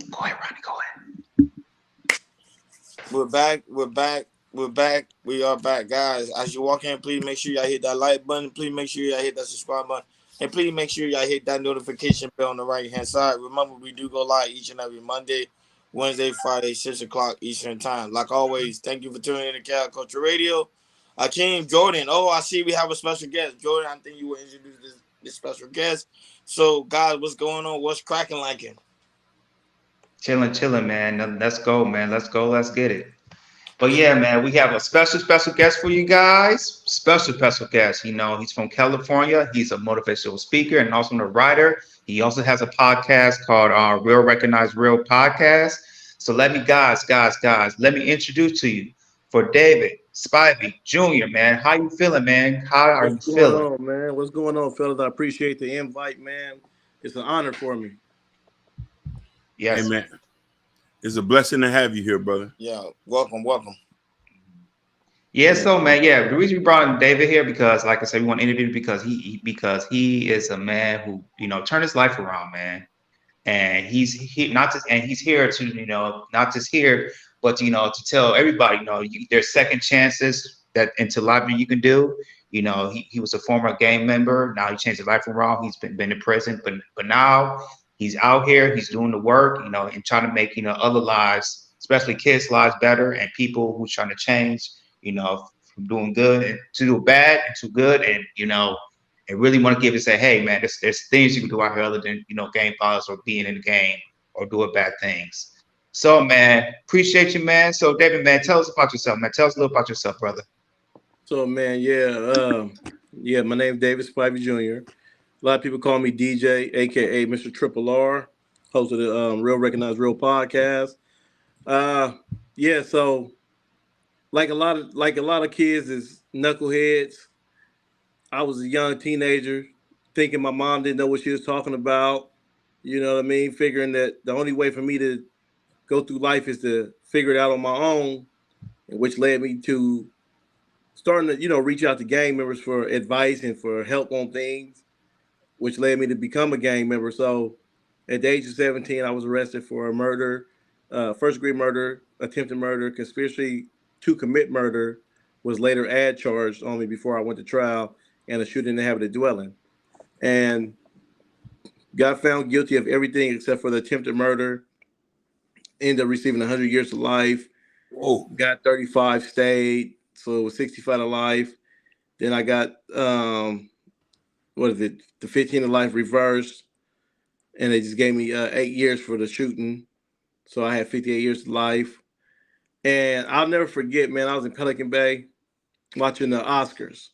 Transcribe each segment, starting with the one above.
Go ahead, Ronnie. Go ahead. We're back. We're back. We're back. We are back, guys. As you walk in, please make sure y'all hit that like button. Please make sure y'all hit that subscribe button. And please make sure y'all hit that notification bell on the right hand side. Remember, we do go live each and every Monday, Wednesday, Friday, 6 o'clock Eastern Time. Like always, thank you for tuning in to Cal Culture Radio. Akeem, Jordan. Oh, I see we have a special guest. Jordan, I think you will introduce this special guest. So, guys, what's going on? What's cracking like it? Chilling, man. Let's go, man. Let's go. Let's get it. But yeah, man, we have a special guest for you guys. Special guest. He's from California. He's a motivational speaker and also a writer. He also has a podcast called Real Recognize Real Podcast. So let me, guys, let me introduce to you for David Spivey Jr., man. How you feeling, man? How are What's you going feeling? on, man? What's going on, fellas? I appreciate the invite, man. It's an honor for me. Hey Yes. man, it's a blessing to have you here, brother. Yeah, welcome. Yeah, so man, yeah, the reason we brought in David here because, like I said, we want to interview him because he is a man who turned his life around, man, and he not just and he's here to not just here, but to tell everybody there's second chances that into life that you can do. He was a former gang member. Now he changed his life around. He's been in prison, but now he's out here. He's doing the work, and trying to make other lives, especially kids' lives, better, and people who's trying to change from doing good to do bad and to good, and really want to give and say, hey, man, there's things you can do out here other than game violence or being in the game or doing bad things. So, man, appreciate you, man. So, David, man, tell us about yourself, man. Tell us a little about yourself, brother. So, man, yeah, my name's David Spivey Jr. A lot of people call me DJ, aka Mr. Triple R, host of the Real Recognize Real podcast. Uh, yeah, so like a lot of kids is knuckleheads. I was a young teenager, thinking my mom didn't know what she was talking about. You know what I mean? Figuring that the only way for me to go through life is to figure it out on my own, and which led me to starting to reach out to gang members for advice and for help on things, which led me to become a gang member. So at the age of 17, I was arrested for a murder, first degree murder, attempted murder, conspiracy to commit murder was later add charged on me before I went to trial, and a shooting in the habit of dwelling, and got found guilty of everything except for the attempted murder. Ended up receiving 100 years to life. Whoa. Got 35 stayed, so it was 65 to life. Then I got what is it? The 15 to life reversed, and they just gave me 8 years for the shooting. So I had 58 years to life. And I'll never forget, man. I was in Pelican Bay watching the Oscars,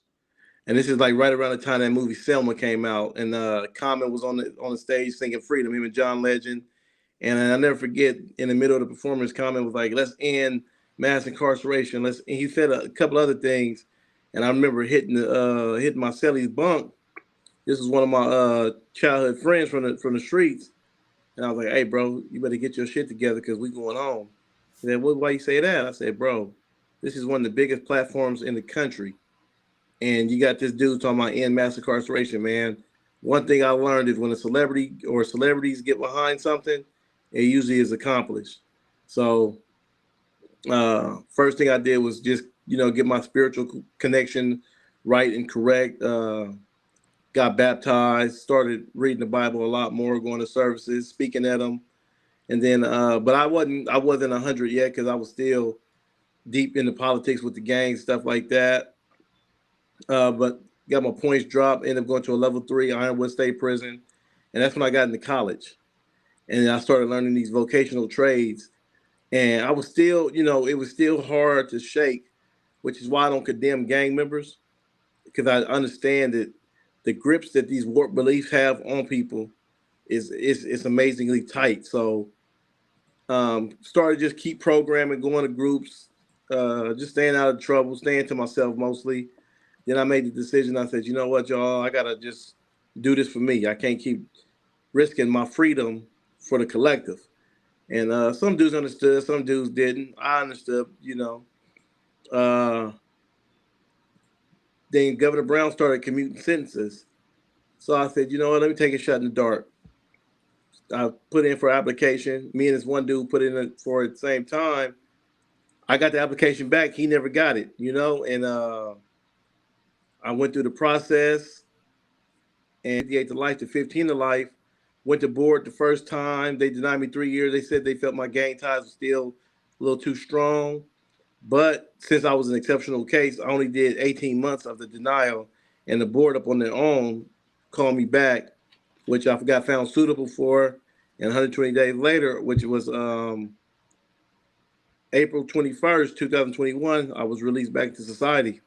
and this is like right around the time that movie Selma came out, and Common was on the stage singing "Freedom." Him and John Legend. And I'll never forget, in the middle of the performance, Common was like, "Let's end mass incarceration." And he said a couple other things, and I remember hitting my cellie's bunk. This was one of my childhood friends from the streets, and I was like, "Hey, bro, you better get your shit together because we going home." He said, "Well, why you say that?" I said, "Bro, this is one of the biggest platforms in the country, and you got this dude talking about end mass incarceration, man. One thing I learned is when a celebrity or celebrities get behind something, it usually is accomplished." So first thing I did was just get my spiritual connection right and correct. Got baptized, started reading the Bible a lot more, going to services, speaking at them, and then but I wasn't 100 yet because I was still deep into politics with the gang stuff like that. But got my points dropped, ended up going to a level 3 Ironwood State Prison, and that's when I got into college, and I started learning these vocational trades. And I was still, it was still hard to shake, which is why I don't condemn gang members, because I understand that the grips that these warped beliefs have on people is amazingly tight. So started just keep programming, going to groups, just staying out of trouble, staying to myself mostly. Then I made the decision. I said, you know what, y'all, I gotta just do this for me. I can't keep risking my freedom for the collective. And some dudes understood, some dudes didn't. I understood. Uh, then Governor Brown started commuting sentences. So I said, you know what, let me take a shot in the dark. I put in for application. Me and this one dude put in for it at the same time. I got the application back. He never got it, and I went through the process and 58 to life to 15 to life. Went to board the first time. They denied me 3 years. They said they felt my gang ties were still a little too strong. But since I was an exceptional case, I only did 18 months of the denial, and the board up on their own called me back, which I got found suitable for. And 120 days later, which was April 21st, 2021, I was released back to society.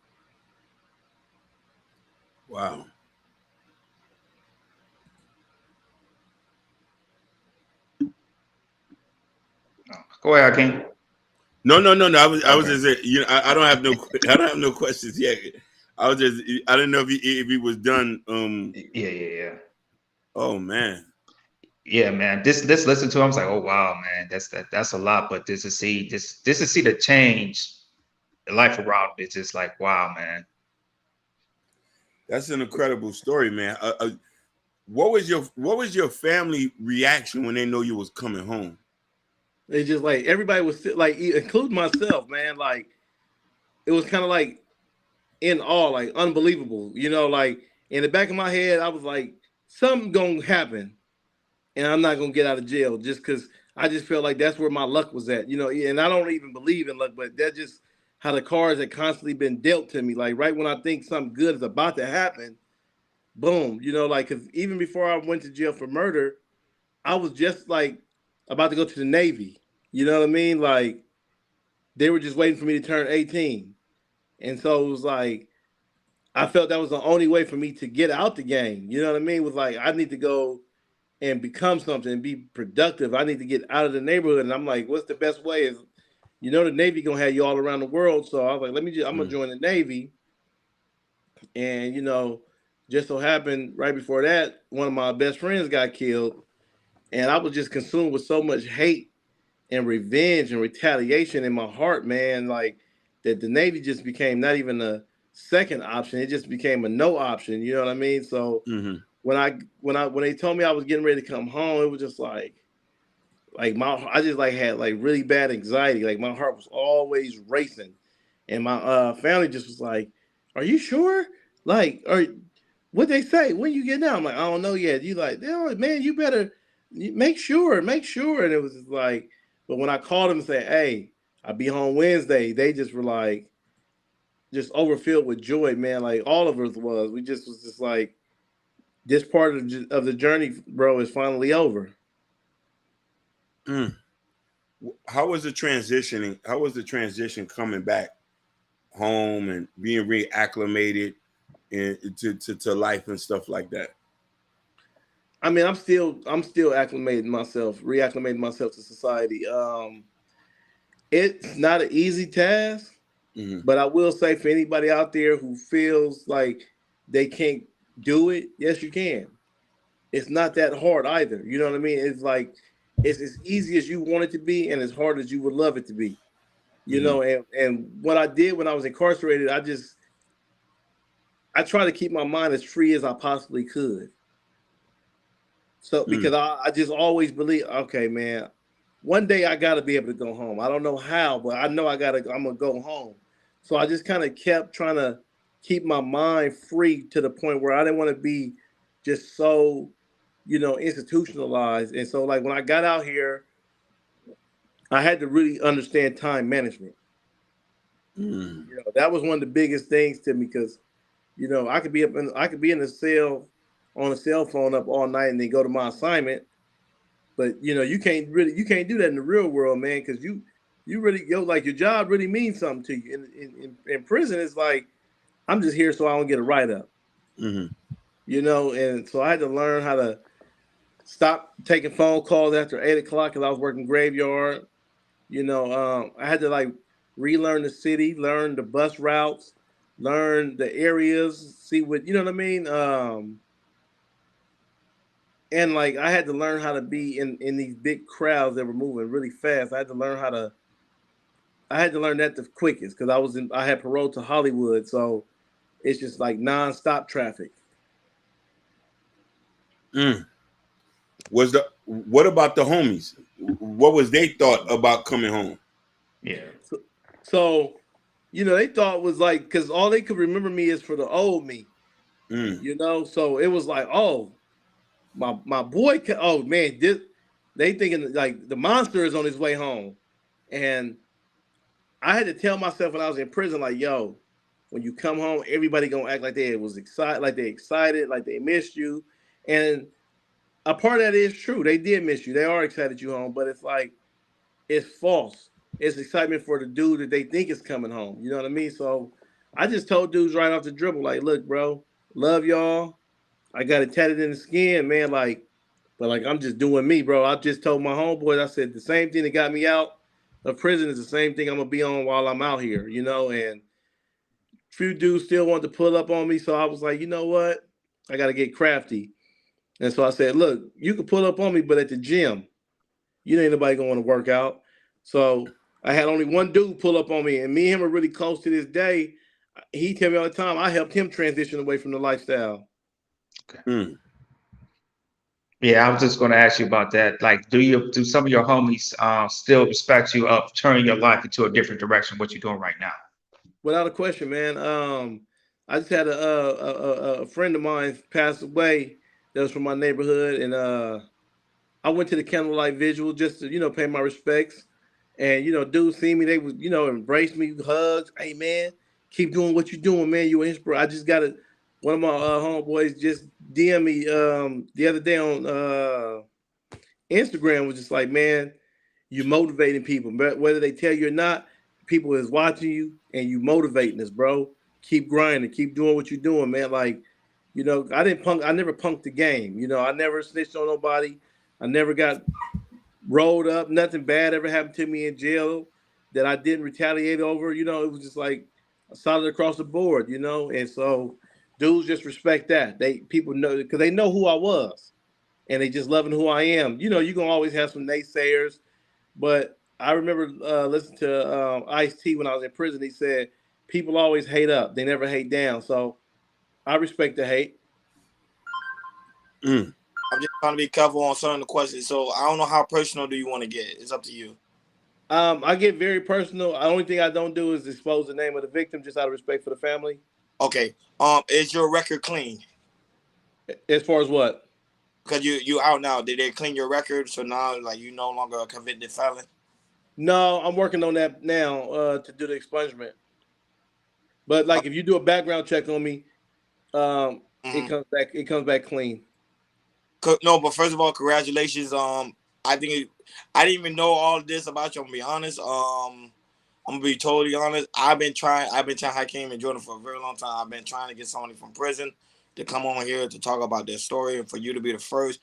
Wow. Go ahead, King. No. I was Okay. just I don't have no questions yet. I didn't know if he was done. Yeah. Oh man. Yeah, man. This listen to him, I was like, oh wow, man, that's a lot. But just to see the change, the life around it's just like, wow, man. That's an incredible story, man. What was your family reaction when they know you was coming home? They just like everybody was like, including myself, man. Like it was kind of like in awe, like unbelievable. Like in the back of my head, I was like, something gonna happen, and I'm not gonna get out of jail just because I just felt like that's where my luck was at. And I don't even believe in luck, but that's just how the cards had constantly been dealt to me. Like right when I think something good is about to happen, boom. Like because even before I went to jail for murder, I was just like about to go to the Navy. You know what I mean? Like they were just waiting for me to turn 18. And so it was like I felt that was the only way for me to get out the game. You know what I mean? It was like I need to go and become something and be productive. I need to get out of the neighborhood. And I'm like, what's the best way? Is the Navy gonna have you all around the world. So I was like, I'm gonna join the Navy. And just so happened right before that, one of my best friends got killed. And I was just consumed with so much hate and revenge and retaliation in my heart, man. Like that the Navy just became not even a second option. It just became a no option. You know what I mean? So when they told me I was getting ready to come home, it was just like I just like had like really bad anxiety. Like my heart was always racing. And my family just was like, "Are you sure? Like, what they say? When you get down?" I'm like, "I don't know yet." You like, "Oh, man, you better make sure." And it was just like, but when I called them and said, "Hey, I'll be home Wednesday," they just were like, just overfilled with joy, man. Like all of us was. We just was just like, this part of the journey, bro, is finally over. How was the transitioning? How was the transition coming back home and being reacclimated to life and stuff like that? I mean, I'm still reacclimating myself to society. It's not an easy task, but I will say for anybody out there who feels like they can't do it, yes, you can. It's not that hard either. You know what I mean? It's like it's as easy as you want it to be and as hard as you would love it to be. And what I did when I was incarcerated, I try to keep my mind as free as I possibly could. So because I just always believe, okay, man, one day I gotta be able to go home. I don't know how, but I know I'm gonna go home. So I just kind of kept trying to keep my mind free to the point where I didn't want to be just so, institutionalized. And so like when I got out here, I had to really understand time management. That was one of the biggest things to me because, I could be in the cell on a cell phone up all night and then go to my assignment. But you can't do that in the real world, man, because you really like your job really means something to you. In prison, it's like I'm just here so I don't get a write up. And so I had to learn how to stop taking phone calls after 8 o'clock because I was working graveyard. I had to like relearn the city, learn the bus routes, learn the areas, see what what I mean. And like I had to learn how to be in these big crowds that were moving really fast. I had to learn that the quickest because I had parole to Hollywood, so it's just like nonstop traffic. What about the homies? What was they thought about coming home? Yeah. So, they thought it was like, because all they could remember me is for the old me, So it was like, oh, my boy, oh man, they thinking like the monster is on his way home, and I had to tell myself when I was in prison, like, yo, when you come home, everybody gonna act like they was excited, like they missed you, and a part of that is true. They did miss you. They are excited you home, but it's like it's false. It's excitement for the dude that they think is coming home. You know what I mean? So I just told dudes right off the dribble, like, look, bro, love y'all. I got it tatted in the skin, man. But I'm just doing me, bro. I just told my homeboys, I said the same thing that got me out of prison is the same thing I'm gonna be on while I'm out here, and few dudes still want to pull up on me. So I was like, you know what? I gotta get crafty. And so I said, look, you can pull up on me, but at the gym, ain't nobody gonna want to work out. So I had only one dude pull up on me, and me and him are really close to this day. He tell me all the time, I helped him transition away from the lifestyle. Okay. Yeah, I was just going to ask you about that. Like, do some of your homies still respect you of turning your life into a different direction? What you're doing right now? Without a question, man. I just had a friend of mine pass away that was from my neighborhood, and I went to the candlelight vigil just to pay my respects. And dudes see me, they would embrace me, hugs. Hey man, keep doing what you're doing, man. You an inspiration. I just got it. One of my homeboys just DM me the other day on Instagram, was just like, man, you motivating people, whether they tell you or not. People is watching you, and you motivating us, bro. Keep grinding, keep doing what you're doing, man. Like, I never punked the game. I never snitched on nobody. I never got rolled up. Nothing bad ever happened to me in jail that I didn't retaliate over. It was just like solid across the board, And so dudes just respect that. People know, because they know who I was, and they just loving who I am. You're gonna always have some naysayers, but I remember listening to Ice-T when I was in prison. He said, people always hate up. They never hate down. So I respect the hate. I'm just trying to be careful on some of the questions. So I don't know how personal do you want to get. It's up to you. I get very personal. The only thing I don't do is expose the name of the victim, just out of respect for the family. Okay. Is your record clean? As far as what? Because you out now. Did they clean your record? So now, like, you no longer a convicted felon? No, I'm working on that now to do the expungement. But like, if you do a background check on me, it comes back clean. No, but first of all, congratulations. I didn't even know all this about you. I'm gonna be honest. I'm gonna be totally honest. I've been trying Hakeem and Jordan for a very long time. I've been trying to get somebody from prison to come on here to talk about their story, and for you to be the first,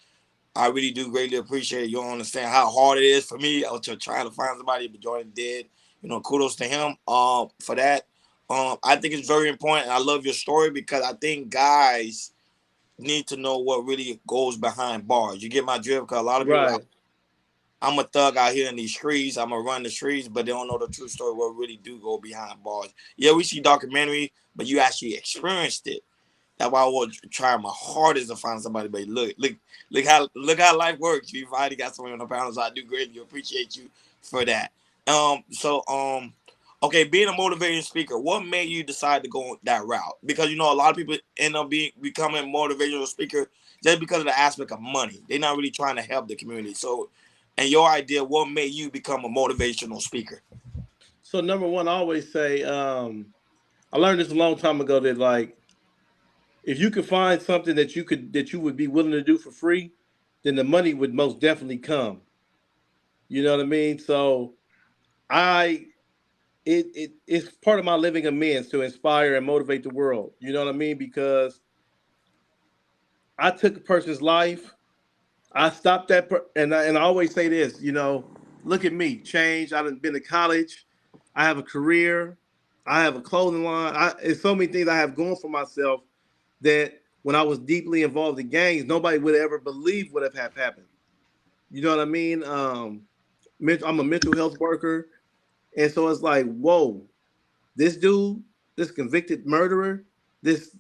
I really do greatly appreciate it. You don't understand how hard it is for me. I was just trying to find somebody, but Jordan did. Kudos to him for that. I think it's very important. I love your story because I think guys need to know what really goes behind bars. You get my drift? Because a lot of people, right. I'm a thug out here in these streets. I'm gonna run the streets, but they don't know the true story. What really do go behind bars? Yeah, we see documentary, but you actually experienced it. That's why I was trying my hardest to find somebody. But look how life works. You finally got someone on the panel, so I do greatly appreciate you for that. Okay, being a motivating speaker, what made you decide to go that route? Because a lot of people end up becoming a motivational speaker just because of the aspect of money. They're not really trying to help the community. So, and your idea, what made you become a motivational speaker? So number one, I always say, I learned this a long time ago that, like, if you could find something that you would be willing to do for free, then the money would most definitely come. You know what I mean? So it's part of my living amends to inspire and motivate the world. You know what I mean? Because I took a person's life. I stopped that, and I always say this. Look at me, change. I've been to college. I have a career. I have a clothing line. It's so many things I have going for myself that when I was deeply involved in gangs, nobody would ever believe would have happened. You know what I mean? I'm a mental health worker. And so it's like, whoa, this dude, this convicted murderer, this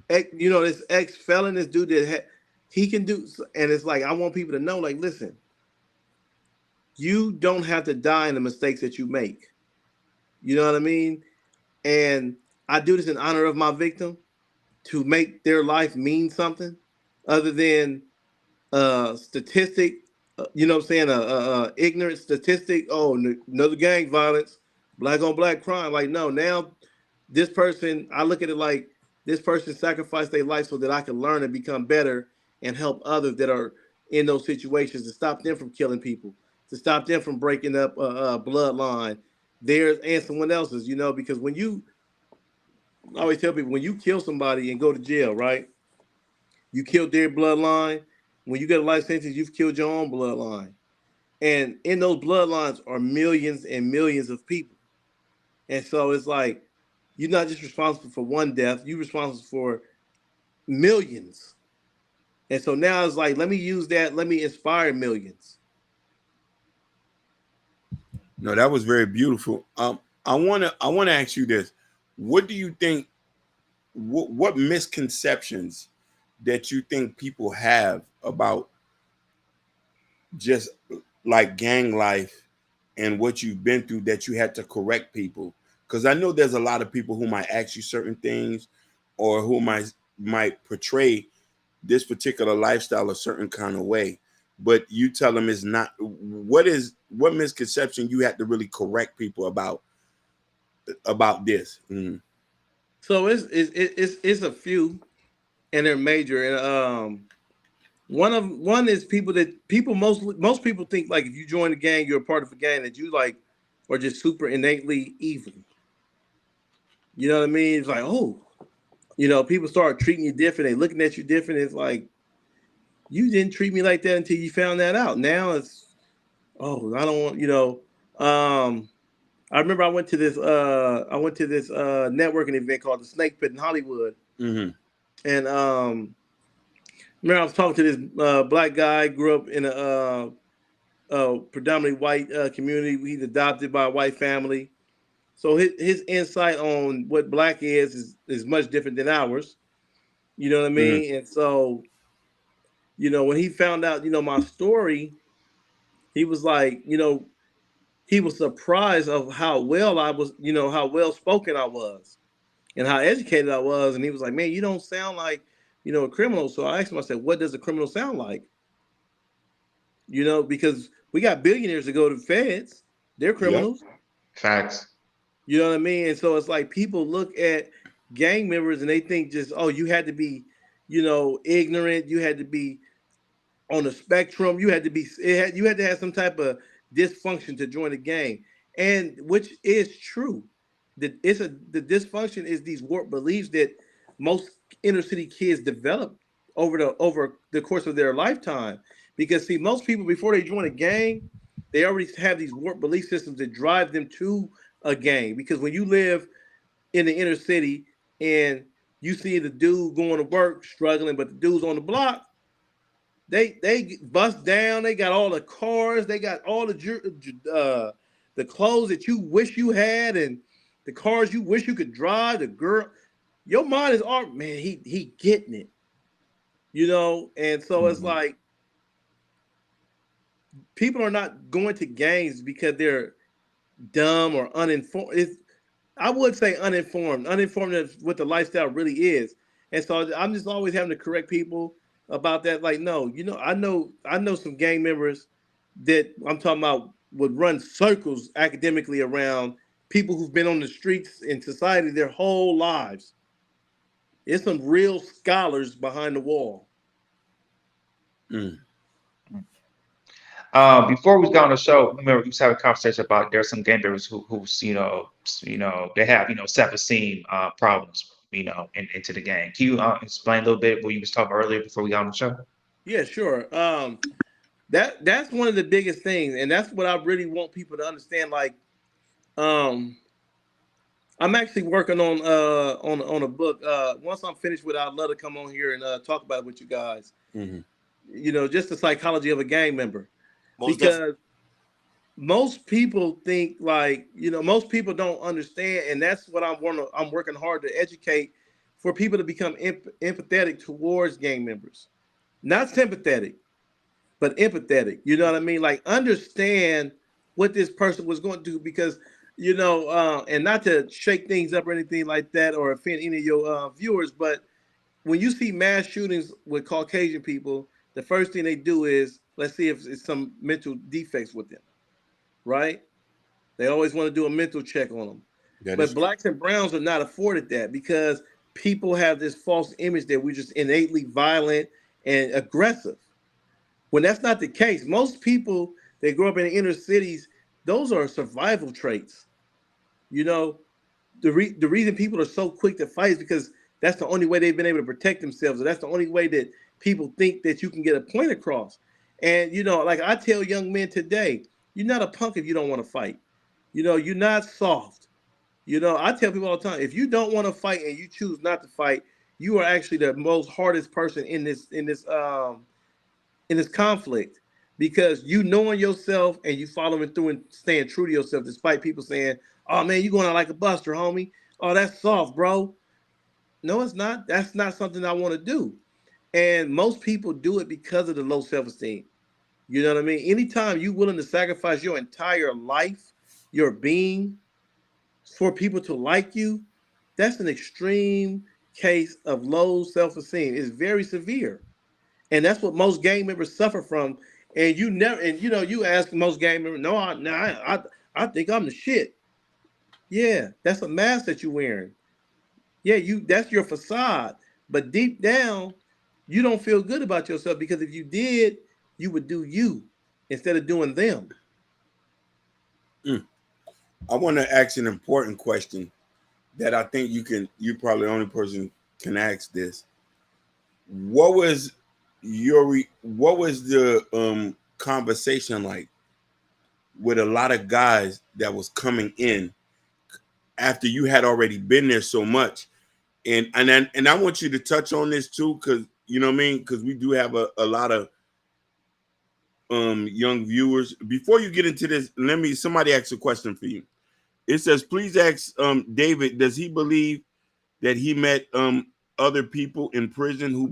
ex felon, this dude that he can do, and it's like I want people to know, like, listen, you don't have to die in the mistakes that you make. You know what I mean? And I do this in honor of my victim to make their life mean something other than statistic, you know what I'm saying, ignorant statistic. Oh, another gang violence, black on black crime. Like, no, now this person, I look at it like this person sacrificed their life so that I can learn and become better and help others that are in those situations to stop them from killing people, to stop them from breaking up a bloodline, theirs and someone else's, you know, because when you, I always tell people, when you kill somebody and go to jail, right? You killed their bloodline. When you get a life sentence, you've killed your own bloodline. And in those bloodlines are millions and millions of people. And so it's like, you're not just responsible for one death, you're responsible for millions. And so now it's like, let me use that, let me inspire millions. No, that was very beautiful. I wanna ask you this. What do you think, what misconceptions that you think people have about just like gang life and what you've been through that you had to correct people? Because I know there's a lot of people who might ask you certain things or who might portray this particular lifestyle a certain kind of way, but you tell them it's not. What misconception you had to really correct people about this? Mm. So it's a few, and they're major. And one is most people think like if you join the gang, you're a part of a gang that you like are just super innately evil. You know what I mean? It's like, oh, you know, people start treating you different, they looking at you different. It's like, you didn't treat me like that until you found that out. Now it's, oh, I don't want, you know. I remember I went to this networking event called the Snake Pit in Hollywood. Mm-hmm. And remember I was talking to this black guy, grew up in a predominantly white community. He's adopted by a white family. So his insight on what black is much different than ours. You know what I mean? Mm-hmm. And so, you know, when he found out, you know, my story, he was like, you know, he was surprised of how well I was, you know, how well spoken I was and how educated I was. And he was like, man, you don't sound like, you know, a criminal. So I asked him, I said, what does a criminal sound like? You know, because we got billionaires that go to feds. They're criminals. Yep. Facts. You know what I mean? And so it's like people look at gang members and they think just, oh, you had to be, you know, ignorant. You had to be on the spectrum. You had to have some type of dysfunction to join a gang. And which is true. The dysfunction is these warped beliefs that most inner city kids develop over the course of their lifetime. Because see, most people before they join a gang, they already have these warped belief systems that drive them to a gang. Because when you live in the inner city and you see the dude going to work struggling, but the dude's on the block, they bust down. They got all the cars. They got all the clothes that you wish you had and the cars you wish you could drive. The girl, your mind is all, man. He getting it, you know. And so it's like people are not going to gangs because they're dumb or uninformed. I would say uninformed of what the lifestyle really is. And so I'm just always having to correct people about that. Like, no, you know, I know some gang members that I'm talking about would run circles academically around people who've been on the streets in society their whole lives. There's some real scholars behind the wall. Mm. Before we got on the show, remember we was having a conversation about there's some gang members who's you know they have self-esteem problems into the gang. Can you explain a little bit what you was talking earlier before we got on the show? Yeah, sure. That's one of the biggest things, and that's what I really want people to understand. Like, I'm actually working on a book. Once I'm finished with it, I'd love to come on here and talk about it with you guys. Mm-hmm. You know, just the psychology of a gang member. Because most people think like, you know, most people don't understand. And that's what I'm working hard to educate for people to become empathetic towards gang members. not sympathetic, but empathetic. You know what I mean? Like understand what this person was going to do because and not to shake things up or anything like that or offend any of your viewers, but when you see mass shootings with Caucasian people, the first thing they do is let's see if it's some mental defects with them, right? They always want to do a mental check on them. That is But blacks and browns are not afforded that because people have this false image that we're just innately violent and aggressive. When that's not the case, most people that grow up in the inner cities, those are survival traits. You know, the reason people are so quick to fight is because that's the only way they've been able to protect themselves. Or that's the only way that people think that you can get a point across. And, like I tell young men today, you're not a punk if you don't want to fight. You're not soft. I tell people all the time, if you don't want to fight and you choose not to fight, you are actually the most hardest person in this conflict because you knowing yourself and you following through and staying true to yourself despite people saying, oh man, you going out like a buster, homie. Oh, that's soft, bro. No, it's not. That's not something I want to do. And most people do it because of the low self-esteem. You know what I mean? Anytime you're willing to sacrifice your entire life, your being, for people to like you, that's an extreme case of low self-esteem. It's very severe. And that's what most gang members suffer from. And you ask most gang members, no, I think I'm the shit. Yeah, that's a mask that you're wearing. Yeah, that's your facade. But deep down, you don't feel good about yourself because if you did, you would do you instead of doing them. I want to ask an important question that I think you're probably the only person can ask this. What was the conversation like with a lot of guys that was coming in after you had already been there so much? And I want you to touch on this too, because you know what I mean, because we do have a lot of young viewers. Before you get into this, somebody ask a question for you. It says, please ask David, does he believe that he met other people in prison who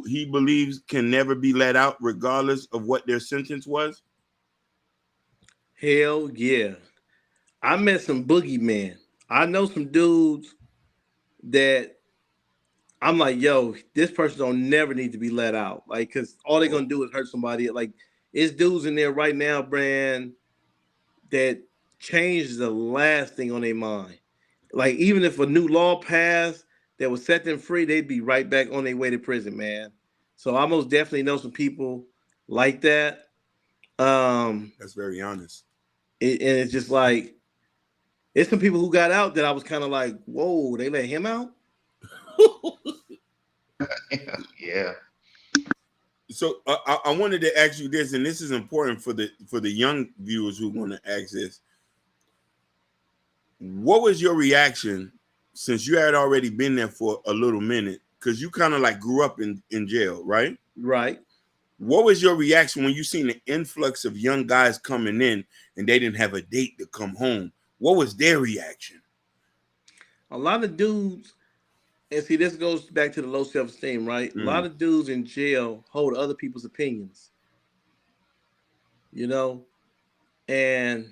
he believes can never be let out regardless of what their sentence was? Hell yeah. I met some boogeymen. I know some dudes that I'm like, yo, this person don't never need to be let out. Like, because all they're going to do is hurt somebody. Like, it's dudes in there right now, Brand, that change the last thing on their mind. Like, even if a new law passed that would set them free, they'd be right back on their way to prison, man. So I most definitely know some people like that. That's very honest. And it's just like, it's some people who got out that I was kind of like, whoa, they let him out? Yeah. So I wanted to ask you this, and this is important for the young viewers who want to ask this. What was your reaction since you had already been there for a little minute? Because you kind of like grew up in jail, right? Right. What was your reaction when you seen the influx of young guys coming in and they didn't have a date to come home? What was their reaction? A lot of dudes, and see, this goes back to the low self-esteem, right? A lot of dudes in jail hold other people's opinions, and,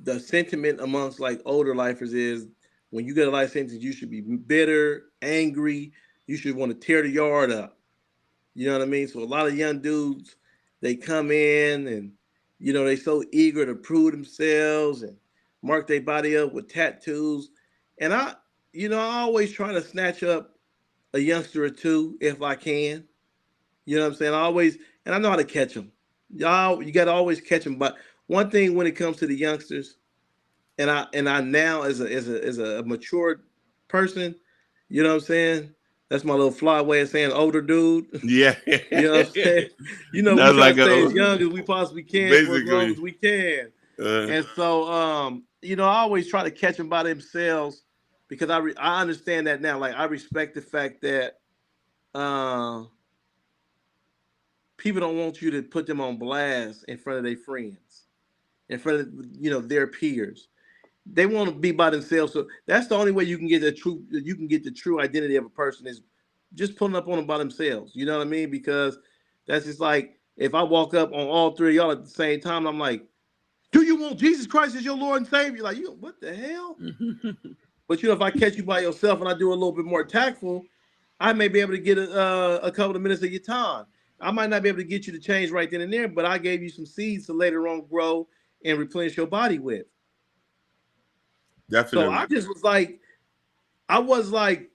the sentiment amongst like older lifers is when you get a life sentence, you should be bitter, angry. You should want to tear the yard up. You know what I mean? So a lot of young dudes, they come in and, they so eager to prove themselves and mark their body up with tattoos. And I always try to snatch up a youngster or two if I can. You know what I'm saying? And I know how to catch them. You got to always catch them. But one thing when it comes to the youngsters, and I now as a mature person, you know what I'm saying? That's my little fly way of saying older dude. Yeah. You know what I'm saying? We try to stay as young as we possibly can for as long as we can. And so, I always try to catch them by themselves because I understand that now. Like, I respect the fact that people don't want you to put them on blast in front of their friends, in front of, their peers. They want to be by themselves. So that's the only way you can get the true identity of a person is just pulling up on them by themselves. You know what I mean? Because that's just like if I walk up on all three of y'all at the same time, I'm like, do you want Jesus Christ as your Lord and Savior? Like, you what the hell? But if I catch you by yourself and I do a little bit more tactful, I may be able to get a couple of minutes of your time. I might not be able to get you to change right then and there, but I gave you some seeds to later on grow and replenish your body with. Definitely. So I just was like,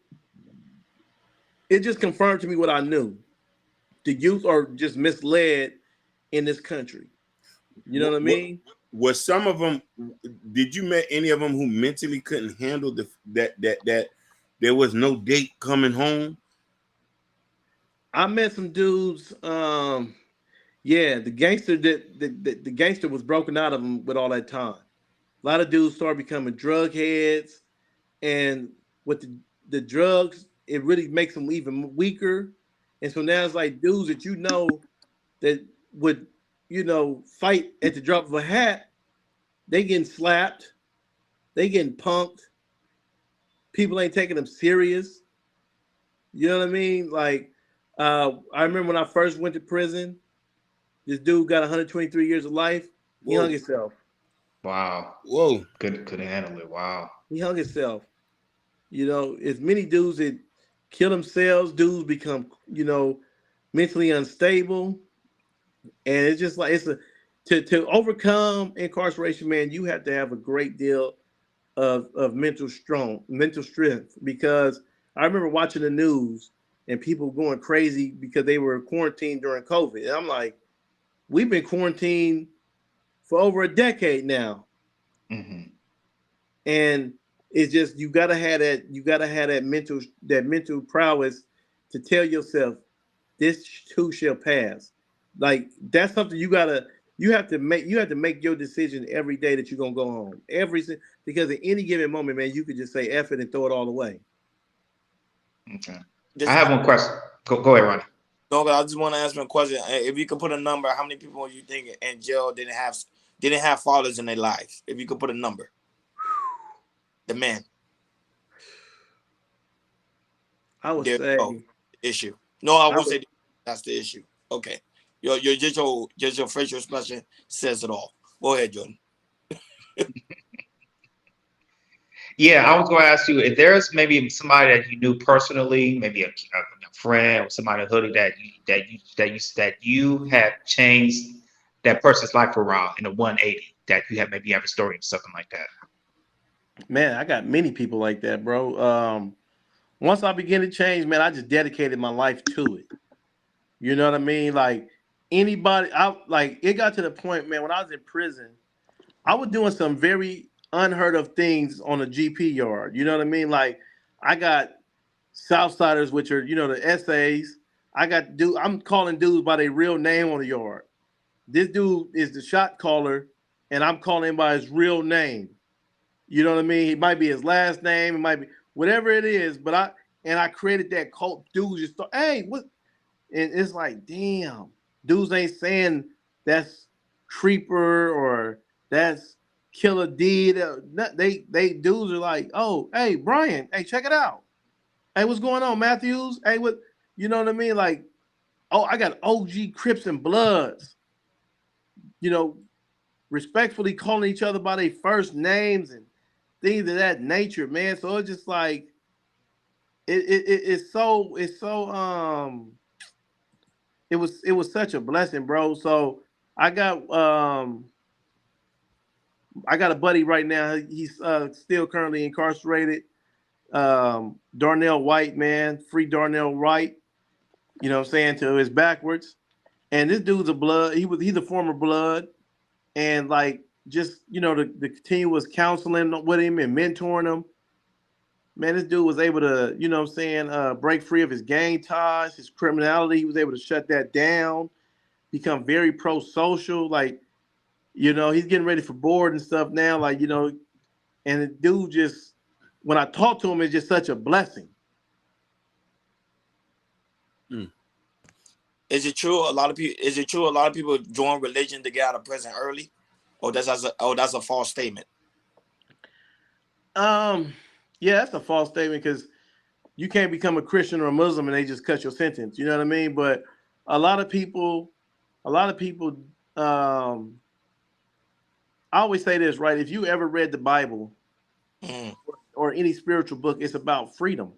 it just confirmed to me what I knew. The youth are just misled in this country. You know what I mean? Was some of them? Did you met any of them who mentally couldn't handle that there was no date coming home? I met some dudes. Yeah, the gangster the gangster was broken out of them with all that time. A lot of dudes started becoming drug heads, and with the drugs, it really makes them even weaker. And so now it's like dudes that that would fight at the drop of a hat. They getting slapped, they getting punked. People ain't taking them serious. You know what I mean? Like, I remember when I first went to prison, this dude got 123 years of life. He hung himself. Wow. Whoa. Couldn't handle it. Wow. He hung himself. As many dudes that kill themselves, dudes become, mentally unstable. And it's just like to overcome incarceration, man, you have to have a great deal of mental strength, because I remember watching the news and people going crazy because they were quarantined during COVID. And I'm like, we've been quarantined for over a decade now. Mm-hmm. And it's just you gotta have that mental prowess to tell yourself this too shall pass. Like that's something you have to make your decision every day that you're gonna go home. Because at any given moment, man, you could just say F it and throw it all away. Okay. I have one question. Go ahead, Ronnie. No, but I just want to ask you a question. If you could put a number, how many people you think in jail didn't have fathers in their lives? If you could put a number. The man. I would say issue. No, I would say that's the issue. Okay. Your facial expression says it all. Go ahead, Jordan. Yeah, I was going to ask you if there's maybe somebody that you knew personally, maybe a friend or somebody in the hood that you have changed that person's life around in a 180, that you have maybe have a story or something like that. Man, I got many people like that, bro. Once I began to change, man, I just dedicated my life to it. You know what I mean? Like anybody, it got to the point, man, when I was in prison, I was doing some very unheard of things on a GP yard. You know what I mean? Like I got Southsiders, which are, the essays. I'm calling dudes by their real name on the yard. This dude is the shot caller, and I'm calling him by his real name. You know what I mean? It might be his last name, it might be whatever it is, but I created that cult. Dudes just thought, hey, what? And it's like, damn, dudes ain't saying that's Creeper or that's Killer D. They dudes are like, oh, hey, Brian, hey, check it out. Hey, what's going on, Matthews? Hey, what? You know what I mean? Like, oh, I got OG Crips and Bloods. Respectfully calling each other by their first names and things of that nature, man. So it's just like it was such a blessing, bro. So I got a buddy right now. He's still currently incarcerated. Darnell White, man, free Darnell White. You know what I'm saying, to his backwards. And this dude's a blood. He's a former blood, and like just the continuous counseling with him and mentoring him. Man, this dude was able to, break free of his gang ties, his criminality. He was able to shut that down, become very pro-social. Like, he's getting ready for board and stuff now. Like, and the dude just, when I talk to him, it's just such a blessing. Is it true a lot of people join religion to get out of prison early? Or that's a false statement? Yeah, that's a false statement because, you can't become a Christian or a Muslim and they just cut your sentence. You know what I mean? But a lot of people, I always say this, right? If you ever read the Bible Mm. or any spiritual book, it's about freedom.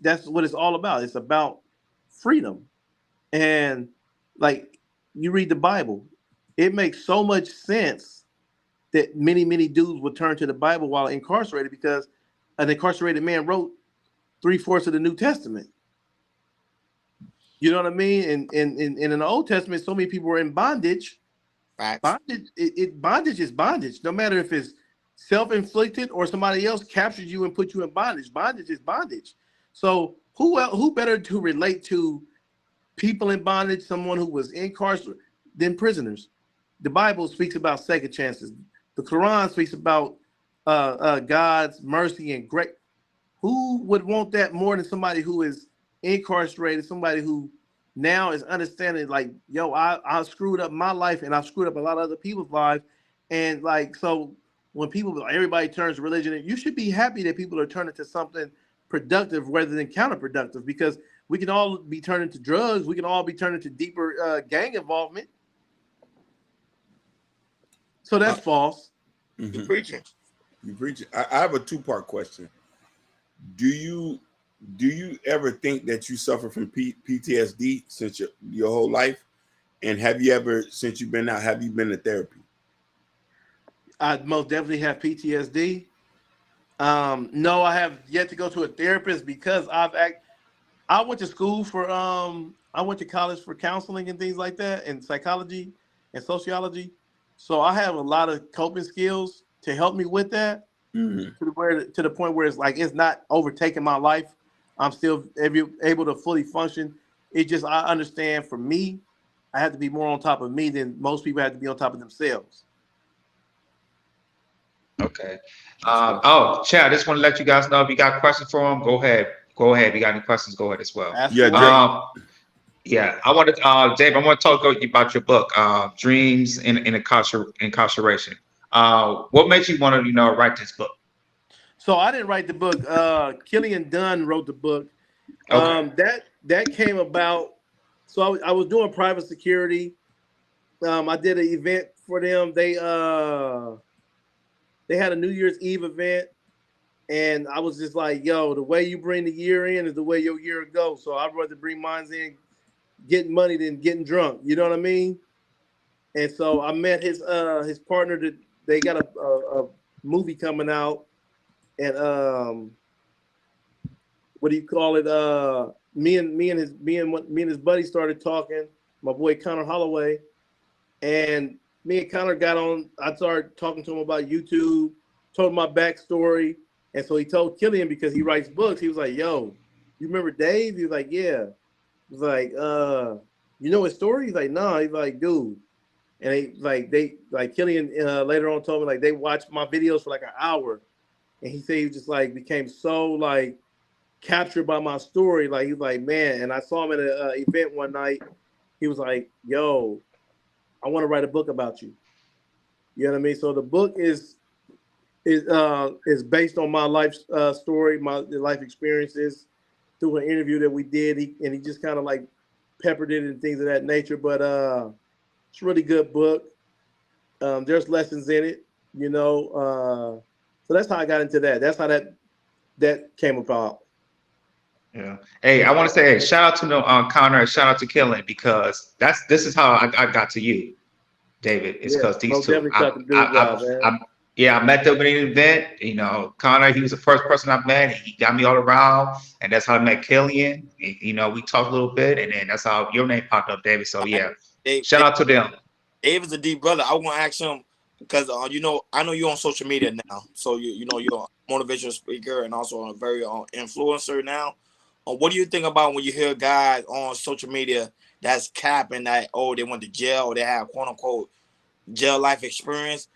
That's what it's all about. It's about freedom. And like you read the Bible, it makes so much sense that many, many dudes would turn to the Bible while incarcerated because an incarcerated man wrote 3/4 of the New Testament. You know what I mean? And in the Old Testament, so many people were in bondage. Facts. Bondage is bondage. No matter if it's self-inflicted or somebody else captured you and put you in bondage. Bondage is bondage. So who better to relate to people in bondage, someone who was incarcerated, than prisoners? The Bible speaks about second chances. The Quran speaks about God's mercy and grace. Who would want that more than somebody who is incarcerated, somebody who now is understanding like, yo, I screwed up my life and I've screwed up a lot of other people's lives. And like, so when everybody turns to religion, you should be happy that people are turning to something productive rather than counterproductive, because we can all be turning to drugs. We can all be turning to deeper gang involvement. So that's false. Mhm. You preaching. You preach. I have a 2-part question. Do you ever think that you suffer from PTSD since your whole life? And have you ever, since you've been out, have you been to therapy? I most definitely have PTSD. No, I have yet to go to a therapist because I went to school for I went to college for counseling and things like that, and psychology and sociology. So I have a lot of coping skills to help me with that. Mm-hmm. To the point where it's like it's not overtaking my life. I'm still able to fully function. It just, I understand for me, I have to be more on top of me than most people have to be on top of themselves. Okay. Chad, I just want to let you guys know if you got questions for him, go ahead. Go ahead. If you got any questions, go ahead as well. Yeah, Jay. Yeah, I wanted, Dave, I want to talk about your book, Dreams in Incarceration. What made you want to, write this book? So I didn't write the book. Killian Dunn wrote the book. Okay. That came about. So I was doing private security. I did an event for them. They had a New Year's Eve event, and I was just like, "Yo, the way you bring the year in is the way your year goes." So I'd rather bring mine in getting money than getting drunk. You know what I mean? And so I met his partner. That they got a movie coming out, and what do you call it? Me and his buddy started talking. My boy Connor Holloway, and me and Connor got on. I started talking to him about YouTube, told him my backstory, and so he told Killian, because he writes books. He was like, "Yo, you remember Dave?" He was like, "Yeah." He was like, "You know his story?" He's like, "No." He's like, "Dude," and Killian later on told me like they watched my videos for like an hour, and he said he just like became so like captured by my story. Like he was like, "Man," and I saw him at an event one night. He was like, "Yo, I want to write a book about you." You know what I mean? So the book is based on my life story, my life experiences through an interview that we did. He just kind of like peppered it and things of that nature. But it's a really good book. There's lessons in it, So that's how I got into that. That's how that came about. Yeah. Hey, I want to say, hey, shout out to Connor, and shout out to Killian, because this is how I got to you, David. It's because these two. I met them at an event. Connor, he was the first person I met, and he got me all around, and that's how I met Killian. We talked a little bit, and then that's how your name popped up, David. So yeah, shout out to them. Dave is a deep brother. I want to ask him because I know you're on social media now, so you're a motivational speaker and also a very influencer now. What do you think about when you hear guys on social media that's capping that, oh, they went to jail or they have quote unquote jail life experience?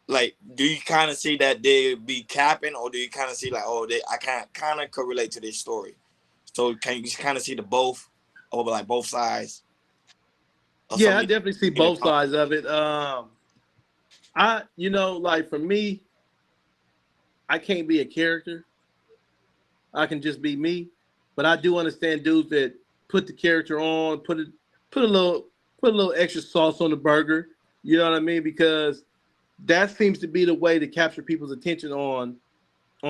Like, do you kind of see that they be capping, or do you kind of see like, oh, I kind of correlate to this story? So can you kind of see the both, over like both sides? Yeah, I definitely see both sides of it. Like for me, I can't be a character. I can just be me. But I do understand dudes that put the character on, put a little extra sauce on the burger. You know what I mean? Because that seems to be the way to capture people's attention on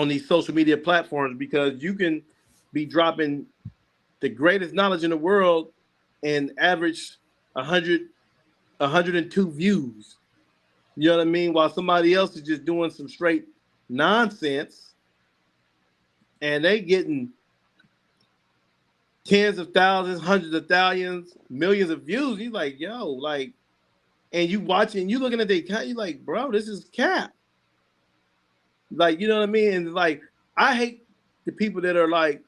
these social media platforms, because you can be dropping the greatest knowledge in the world and average 102 views. You know what I mean? While somebody else is just doing some straight nonsense and they getting tens of thousands, hundreds of thousands, millions of views. He's like, yo, like, and you watching, you looking at the account, you like, bro, this is cap. Like, you know what I mean? And like, I hate the people that are like,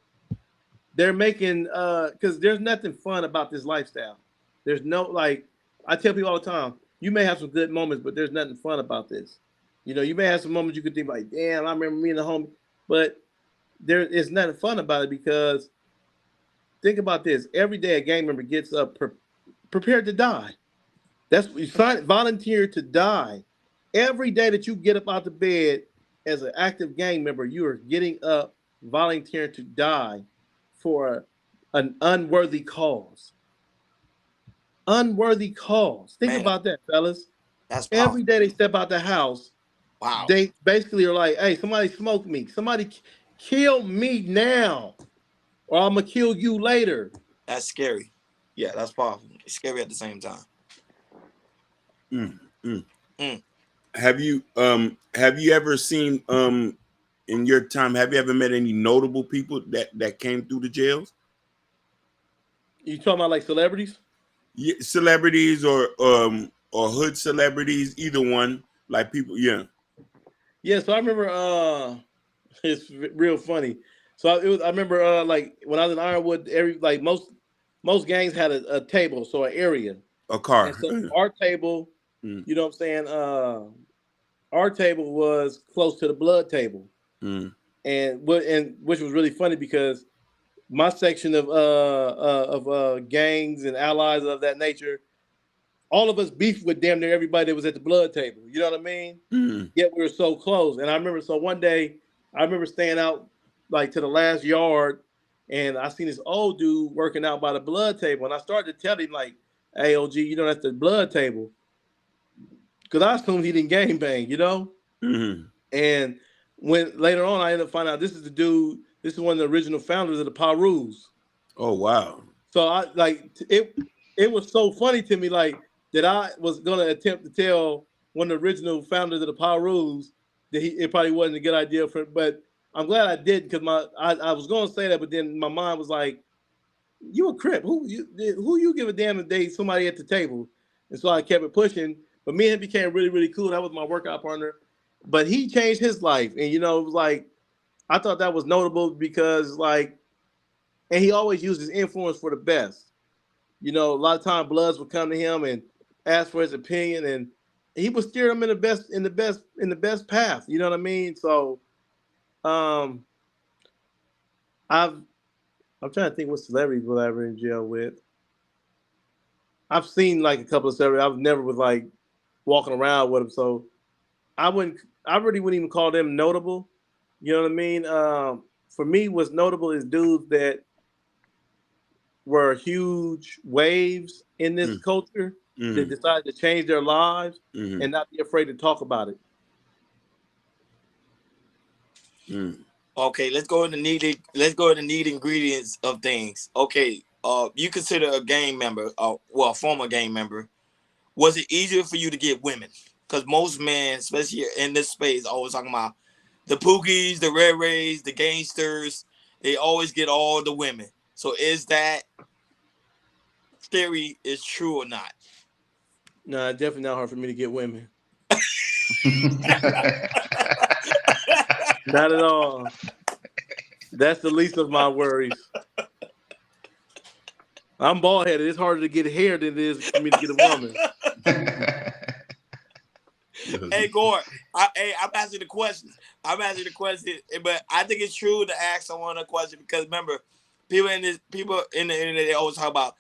they're making, because there's nothing fun about this lifestyle. There's no, like, I tell people all the time, you may have some good moments, but there's nothing fun about this. You know, you may have some moments you could think like, damn, I remember me and the homie, but there is nothing fun about it, because think about this. Every day a gang member gets up prepared to die. That's what you volunteer to die. Every day that you get up out the bed as an active gang member, you are getting up, volunteering to die for an unworthy cause. Unworthy cause. Think about that, fellas. That's powerful. Every day they step out the house, Wow. They basically are like, hey, somebody smoke me. Somebody kill me now, or I'm going to kill you later. That's scary. Yeah, that's powerful. It's scary at the same time. Have you ever seen in your time, have you ever met any notable people that came through the jails? You talking about like celebrities? Yeah, celebrities or hood celebrities, either one. Like people, yeah. Yeah, so I remember it's real funny. So I remember like when I was in Ironwood, most gangs had a table, so an area. A car. And so our table, you know what I'm saying? Our table was close to the blood table. And which was really funny, because my section of gangs and allies of that nature, all of us beefed with damn near everybody that was at the blood table. You know what I mean? Yet we were so close. And I remember, so one day, I remember staying out like to the last yard, and I seen this old dude working out by the blood table. And I started to tell him like, hey, OG, you know, that's the blood table. Because I assumed he didn't gangbang, you know? And when later on, I ended up finding out this is one of the original founders of the Pirus. Oh, wow. So I like it was so funny to me, like, that I was going to attempt to tell one of the original founders of the Pirus that it probably wasn't a good idea but I'm glad I did, because I was going to say that, but then my mind was like, you a Crip. Who you give a damn if they somebody at the table? And so I kept it pushing. But me and him became really, really cool. That was my workout partner. But he changed his life. And, you know, it was like, I thought that was notable because, like, and he always used his influence for the best. You know, a lot of times Bloods would come to him and ask for his opinion, and he would steer them in the best path. You know what I mean? So, I'm trying to think what celebrities was I ever in jail with. I've seen like a couple of celebrities. I was never was like walking around with them, so I really wouldn't even call them notable. You know what I mean? For me, what's notable is dudes that were huge waves in this culture that decided to change their lives and not be afraid to talk about it. Okay, let's go into need ingredients of things. Okay, you consider a gang member, a former gang member. Was it easier for you to get women? Because most men, especially in this space, always talking about the Pookies, the Red Rays, the gangsters. They always get all the women. So is that theory is true or not? No, it's definitely not hard for me to get women. Not at all. That's the least of my worries. I'm bald headed. It's harder to get hair than it is for me to get a woman. Hey, Gore, I'm asking the questions. But I think it's true to ask someone a question, because remember, people in the internet, they always talk about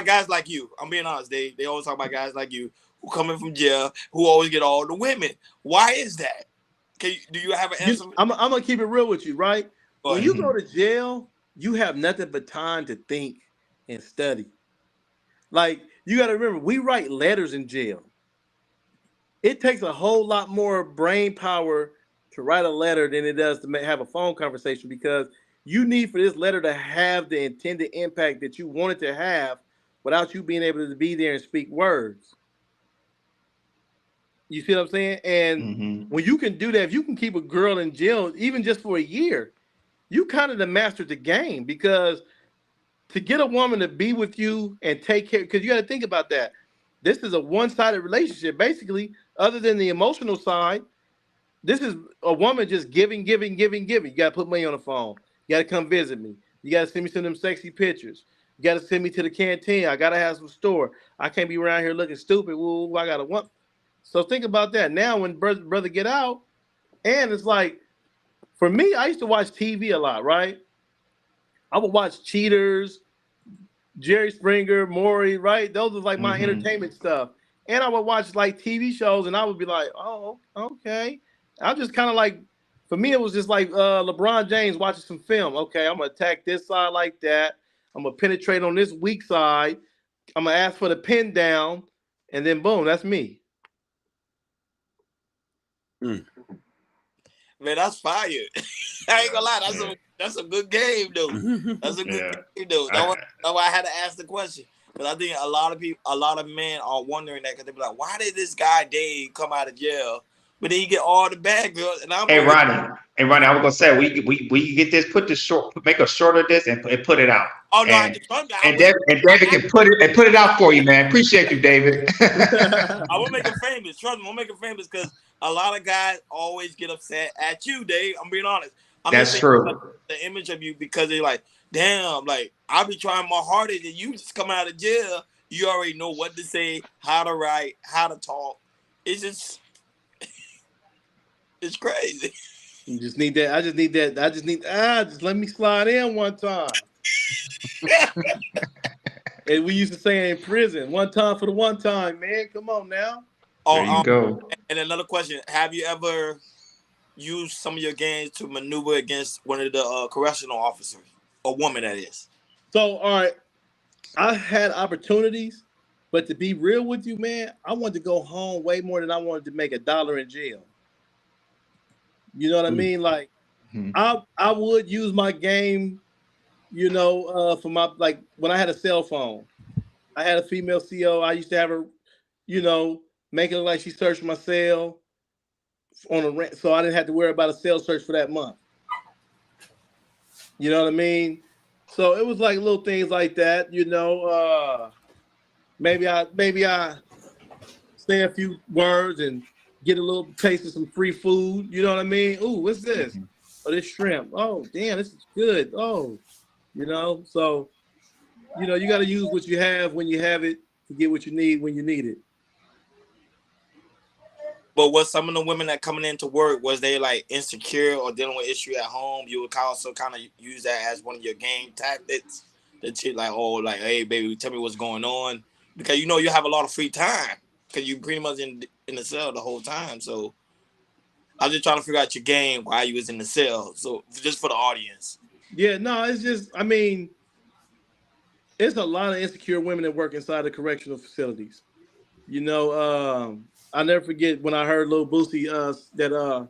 guys like you. I'm being honest. They always talk about guys like you who coming from jail, who always get all the women. Why is that? Do you have an answer? I'm gonna keep it real with you, right? when you go to jail, you have nothing but time to think and study. Like, you got to remember, we write letters in jail. It takes a whole lot more brain power to write a letter than it does to have a phone conversation, because you need for this letter to have the intended impact that you want it to have without you being able to be there and speak words. You see what I'm saying? And when you can do that, if you can keep a girl in jail, even just for a year, you kind of mastered the game, because to get a woman to be with you and take care, because you got to think about that. This is a one-sided relationship, basically, other than the emotional side. This is a woman just giving. You got to put money on the phone. You got to come visit me. You got to send me some of them sexy pictures. You got to send me to the canteen. I got to have some store. I can't be around here looking stupid. Woo, I got to want. So think about that. Now when brother get out, and it's like, for me, I used to watch TV a lot, right? I would watch Cheaters, Jerry Springer, Maury, right? Those was like my entertainment stuff. And I would watch like TV shows, and I would be like, oh, okay. I'm just kind of like, for me, it was just like LeBron James watching some film. Okay, I'm going to attack this side like that. I'm going to penetrate on this weak side. I'm going to ask for the pin down, and then boom, that's me. Man, that's fire. I ain't gonna lie, that's a good game, though. That's a good game, though. That's why I had to ask the question. Because I think a lot of men are wondering that, because they be like, why did this guy Dave come out of jail, but then he get all the bad girls? And Hey Ronnie, I was gonna say, we get this, make a short of this and put it out. Oh no, and David can put it out for you, man. Appreciate you, David. I will make it famous. Trust me, I'll make it famous, because a lot of guys always get upset at you, Dave. I'm being honest. That's true. The image of you, because they're like, damn, like, I'll be trying my hardest, and you just come out of jail. You already know what to say, how to write, how to talk. It's just, it's crazy. You just need that. I just need just let me slide in one time. And we used to say in prison, one time for the one time, man. Come on now. There you go. And another question: have you ever used some of your games to maneuver against one of the correctional officers, a woman that is? So, all right, I had opportunities, but to be real with you, man, I wanted to go home way more than I wanted to make $1 in jail. You know what I mean? Like, I would use my game, you know, for my, like, when I had a cell phone. I had a female CO. I used to have her, you know, make it look like she searched my cell on a rent, so I didn't have to worry about a cell search for that month. You know what I mean? So it was like little things like that, you know. Maybe I say a few words and get a little taste of some free food. You know what I mean? Ooh, what's this? Oh, this shrimp. Oh, damn, this is good. Oh, you know. So, you know, you got to use what you have when you have it to get what you need when you need it. But was some of the women that coming into work, was they like insecure or dealing with issue at home? You would also kind of use that as one of your game tactics. That you like, oh, like, hey, baby, tell me what's going on, because you know you have a lot of free time because you pretty much in the cell the whole time. So I'm just trying to figure out your game while you was in the cell. So just for the audience. Yeah, no, it's just, I mean, it's a lot of insecure women that work inside the correctional facilities. You know, I'll never forget when I heard Lil Boosie that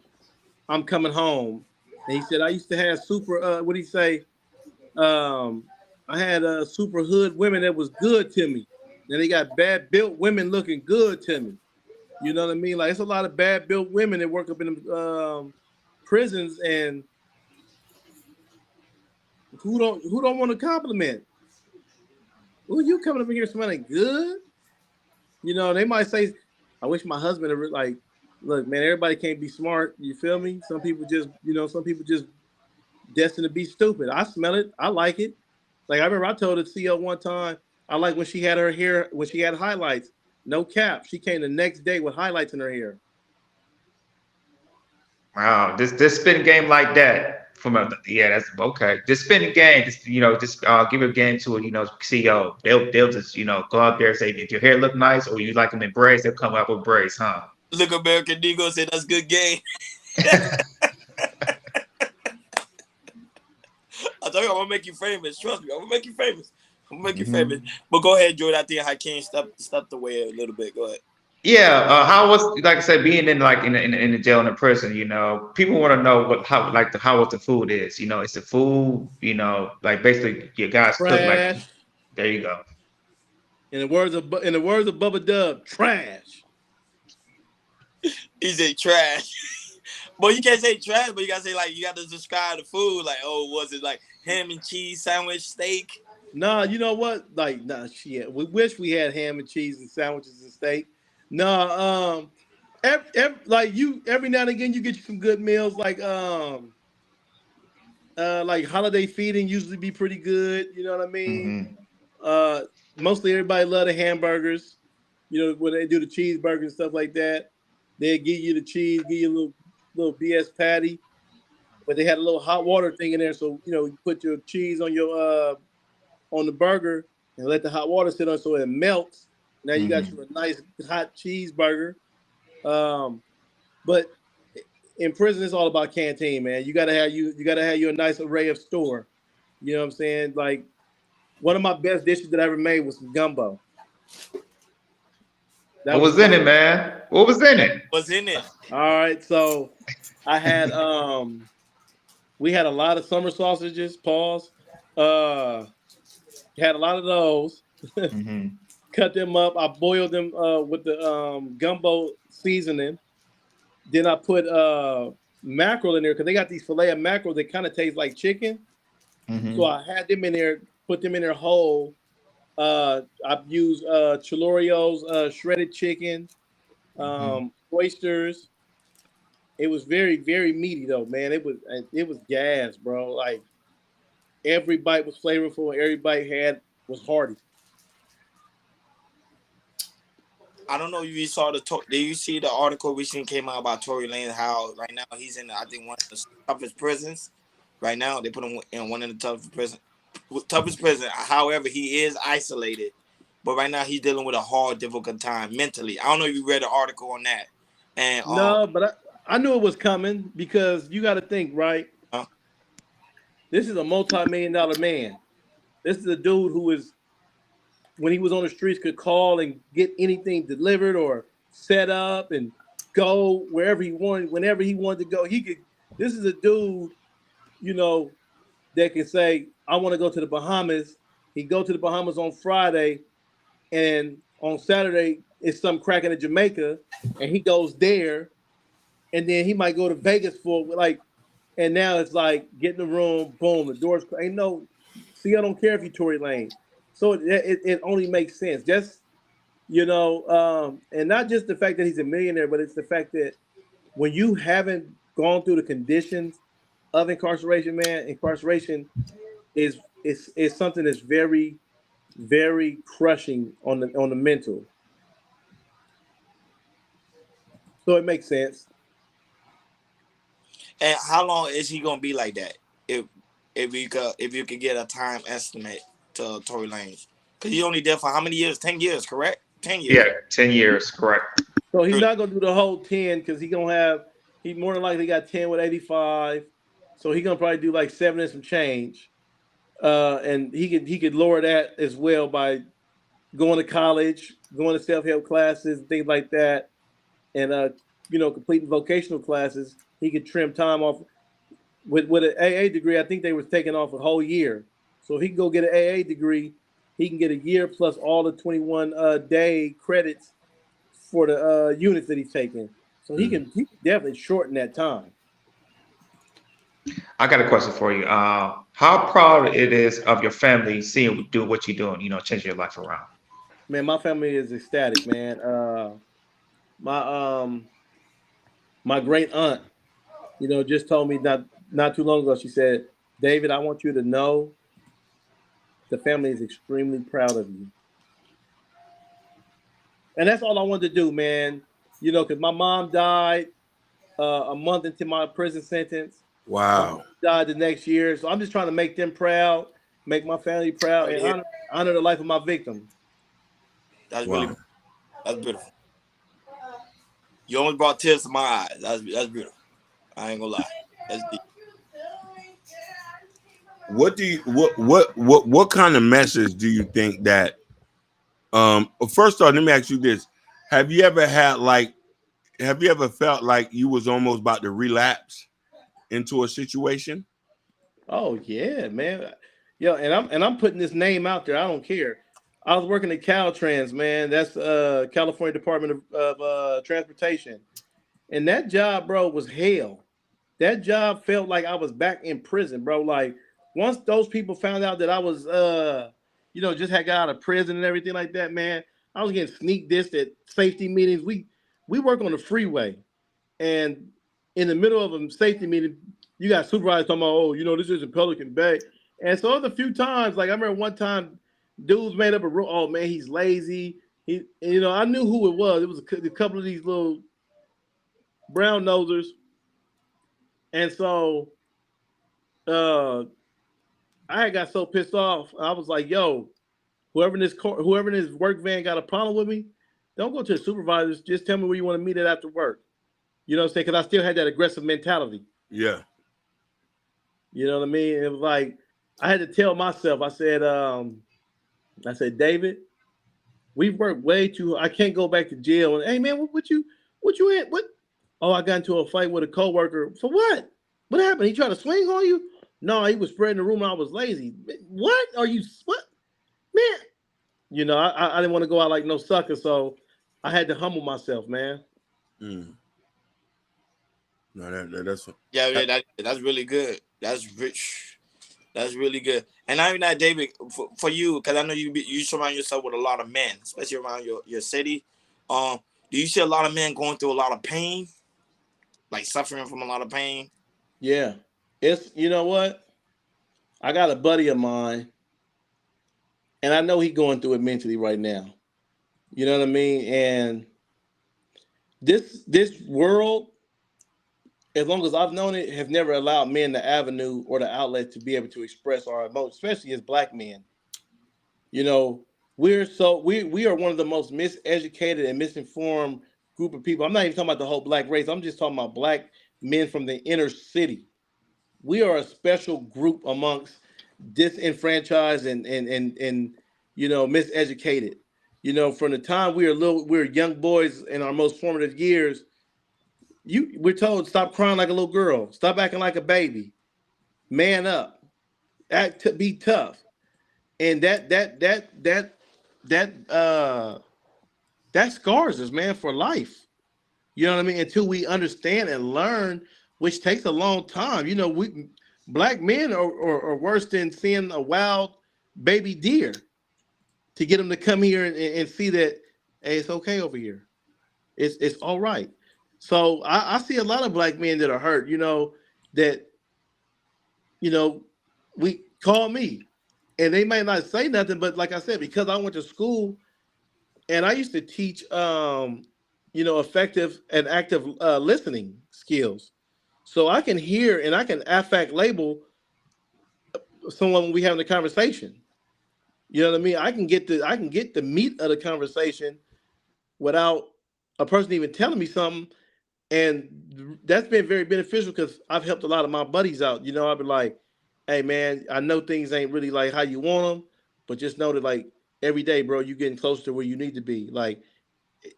I'm coming home. And he said, I used to have super, what did he say? I had super hood women that was good to me. Then they got bad built women looking good to me. You know what I mean? Like, it's a lot of bad built women that work up in the prisons, and who don't want to compliment? Ooh, you coming up in here smelling good? You know, they might say, I wish my husband would, like, look, man, everybody can't be smart. You feel me? Some people just destined to be stupid. I smell it. I like it. Like, I remember I told the CEO one time, I like when she had her hair, when she had highlights, no cap. She came the next day with highlights in her hair. Wow, this spin game like that. That's okay. Just spin the game. Just give a game to a CEO. They'll just go out there and say, if your hair look nice or you like them in braids, they'll come up with braids, huh? Look, American Negro said that's good game. told you I'm gonna make you famous. Trust me, I'm gonna make you famous. I'm gonna make you famous. But go ahead, Jordan. I think Hakeem stepped away a little bit. Go ahead. Yeah, how was, like I said, being in like in the jail and the prison? You know, people want to know how what the food is. You know, it's the food. You know, like basically your guys cook like. Trash. There you go. In the words of Bubba Dub, trash. He said trash. But you can't say trash, but you gotta say like you gotta describe the food. Like, oh, was it like ham and cheese sandwich, steak? Nah, you know what? Like, nah, shit. We wish we had ham and cheese and sandwiches and steak. Nah, every now and again you get you some good meals like holiday feeding usually be pretty good. You know what I mean? Mostly everybody love the hamburgers. You know, when they do the cheeseburgers and stuff like that, they give you the cheese, give you a little BS patty, but they had a little hot water thing in there, so you know you put your cheese on your on the burger and let the hot water sit on so it melts. Now you got you a nice hot cheeseburger. But in prison, it's all about canteen, man. You gotta have you a nice array of store. You know what I'm saying? Like one of my best dishes that I ever made was some gumbo. What was in it, man? What was in it? What's in it? All right, so I had we had a lot of summer sausages. Pause. Had a lot of those. Cut them up. I boiled them with the gumbo seasoning. Then I put mackerel in there because they got these fillet of mackerel that kind of taste like chicken. So I had them in there, put them in there whole. I've used Chilorio's shredded chicken, oysters. It was very, very meaty though, man. It was gas, bro. Like every bite was flavorful. Every bite was hearty. I don't know if you saw did you see the article recently came out about Tory Lanez, how right now he's in, I think, one of the toughest prisons. Right now, they put him in one of the toughest prison. However, he is isolated. But right now, he's dealing with a hard, difficult time mentally. I don't know if you read the article on that. And no, but I knew it was coming because you got to think, right? This is a multi-million-dollar man. This is a dude who is, when he was on the streets, could call and get anything delivered or set up and go wherever he wanted, whenever he wanted to go. This is a dude, you know, that can say, I want to go to the Bahamas. He go to the Bahamas on Friday, and on Saturday it's some cracking in Jamaica, and he goes there, and then he might go to Vegas and now it's like get in the room, boom, the doors. Ain't no, see, I don't care if you Tory Lanez. So it only makes sense. Just, you know, and not just the fact that he's a millionaire, but it's the fact that when you haven't gone through the conditions of incarceration, man, incarceration is something that's very, very crushing on the mental. So it makes sense. And how long is he gonna be like that? If you could get a time estimate to Tory Lanez, because he only there for how many years? 10 years, correct? 10 years. Yeah, 10 years, correct. So he's not gonna do the whole 10 because he more than likely got 10 with 85. So he's gonna probably do like 7 and some change. And he could lower that as well by going to college, going to self-help classes, things like that, and you know, completing vocational classes. He could trim time off with an AA degree. I think they was taking off a whole year. So if he can go get an AA degree, he can get a year plus all the 21 day credits for the units that he's taking. So he can definitely shorten that time. I got a question for you. How proud it is of your family seeing you do what you're doing, you know, changing your life around? Man, my family is ecstatic, man. My great aunt, you know, just told me not too long ago. She said, "David, I want you to know the family is extremely proud of you." And that's all I wanted to do, man. You know, because my mom died a month into my prison sentence. Wow. Died the next year. So I'm just trying to make them proud, make my family proud, and honor the life of my victim. That's really, that's beautiful. You almost brought tears to my eyes. That's beautiful. I ain't gonna lie. That's deep. what do you what kind of message do you think that first off, let me ask you this. Have you ever had like have you ever felt like you was almost about to relapse into a situation? Oh yeah, man. Yo, and I'm putting this name out there. I don't care. I was working at Caltrans, man. That's California Department of Transportation. And that job, bro, was hell. That job felt like I was back in prison, bro. Like once those people found out that I was just had got out of prison and everything like that, man, I was getting sneak dissed at safety meetings. We work on the freeway, and in the middle of a safety meeting, you got supervisors talking about, oh, this isn't Pelican Bay. And so there's a few times, like I remember one time, dudes made up a rule. Oh man, he's lazy. I knew who it was. It was a couple of these little brown nosers. And so I had got so pissed off. I was like, yo, whoever in this work van got a problem with me, don't go to the supervisors. Just tell me where you want to meet it after work. You know what I'm saying? Because I still had that aggressive mentality. Yeah. You know what I mean? It was like I had to tell myself. I said, David, we've worked way too. I can't go back to jail. And hey, man, what you at? What? Oh, I got into a fight with a coworker. For what? What happened? He tried to swing on you? No, he was spreading the rumor I was lazy. What? Are you what? Man. I didn't want to go out like no sucker, so I had to humble myself, man. Mm. No, that's that's really good. That's rich. That's really good. And I mean that, David, for you, because I know you surround yourself with a lot of men, especially around your city. Do you see a lot of men going through a lot of pain, like suffering from a lot of pain? Yeah, it's you know what? I got a buddy of mine, and I know he's going through it mentally right now. You know what I mean? And this world, as long as I've known it, have never allowed men the avenue or the outlet to be able to express our emotions, especially as black men. We are one of the most miseducated and misinformed group of people. I'm not even talking about the whole black race. I'm just talking about black men from the inner city. We are a special group amongst disenfranchised and miseducated. From the time we're young boys in our most formative years, we're told stop crying like a little girl, stop acting like a baby, man up, be tough, and that scars us, man, for life. You know what I mean? Until we understand and learn, which takes a long time. We black men are worse than seeing a wild baby deer to get them to come here and see that, hey, it's okay over here. It's all right. So I see a lot of black men that are hurt, that, we call me and they might not say nothing, but like I said, because I went to school and I used to teach, effective and active listening skills. So I can hear and I can affect label someone when we having a conversation. You know what I mean? I can get the meat of the conversation without a person even telling me something. And that's been very beneficial because I've helped a lot of my buddies out. I've been like, hey man, I know things ain't really like how you want them, but just know that like every day, bro, you getting closer to where you need to be. Like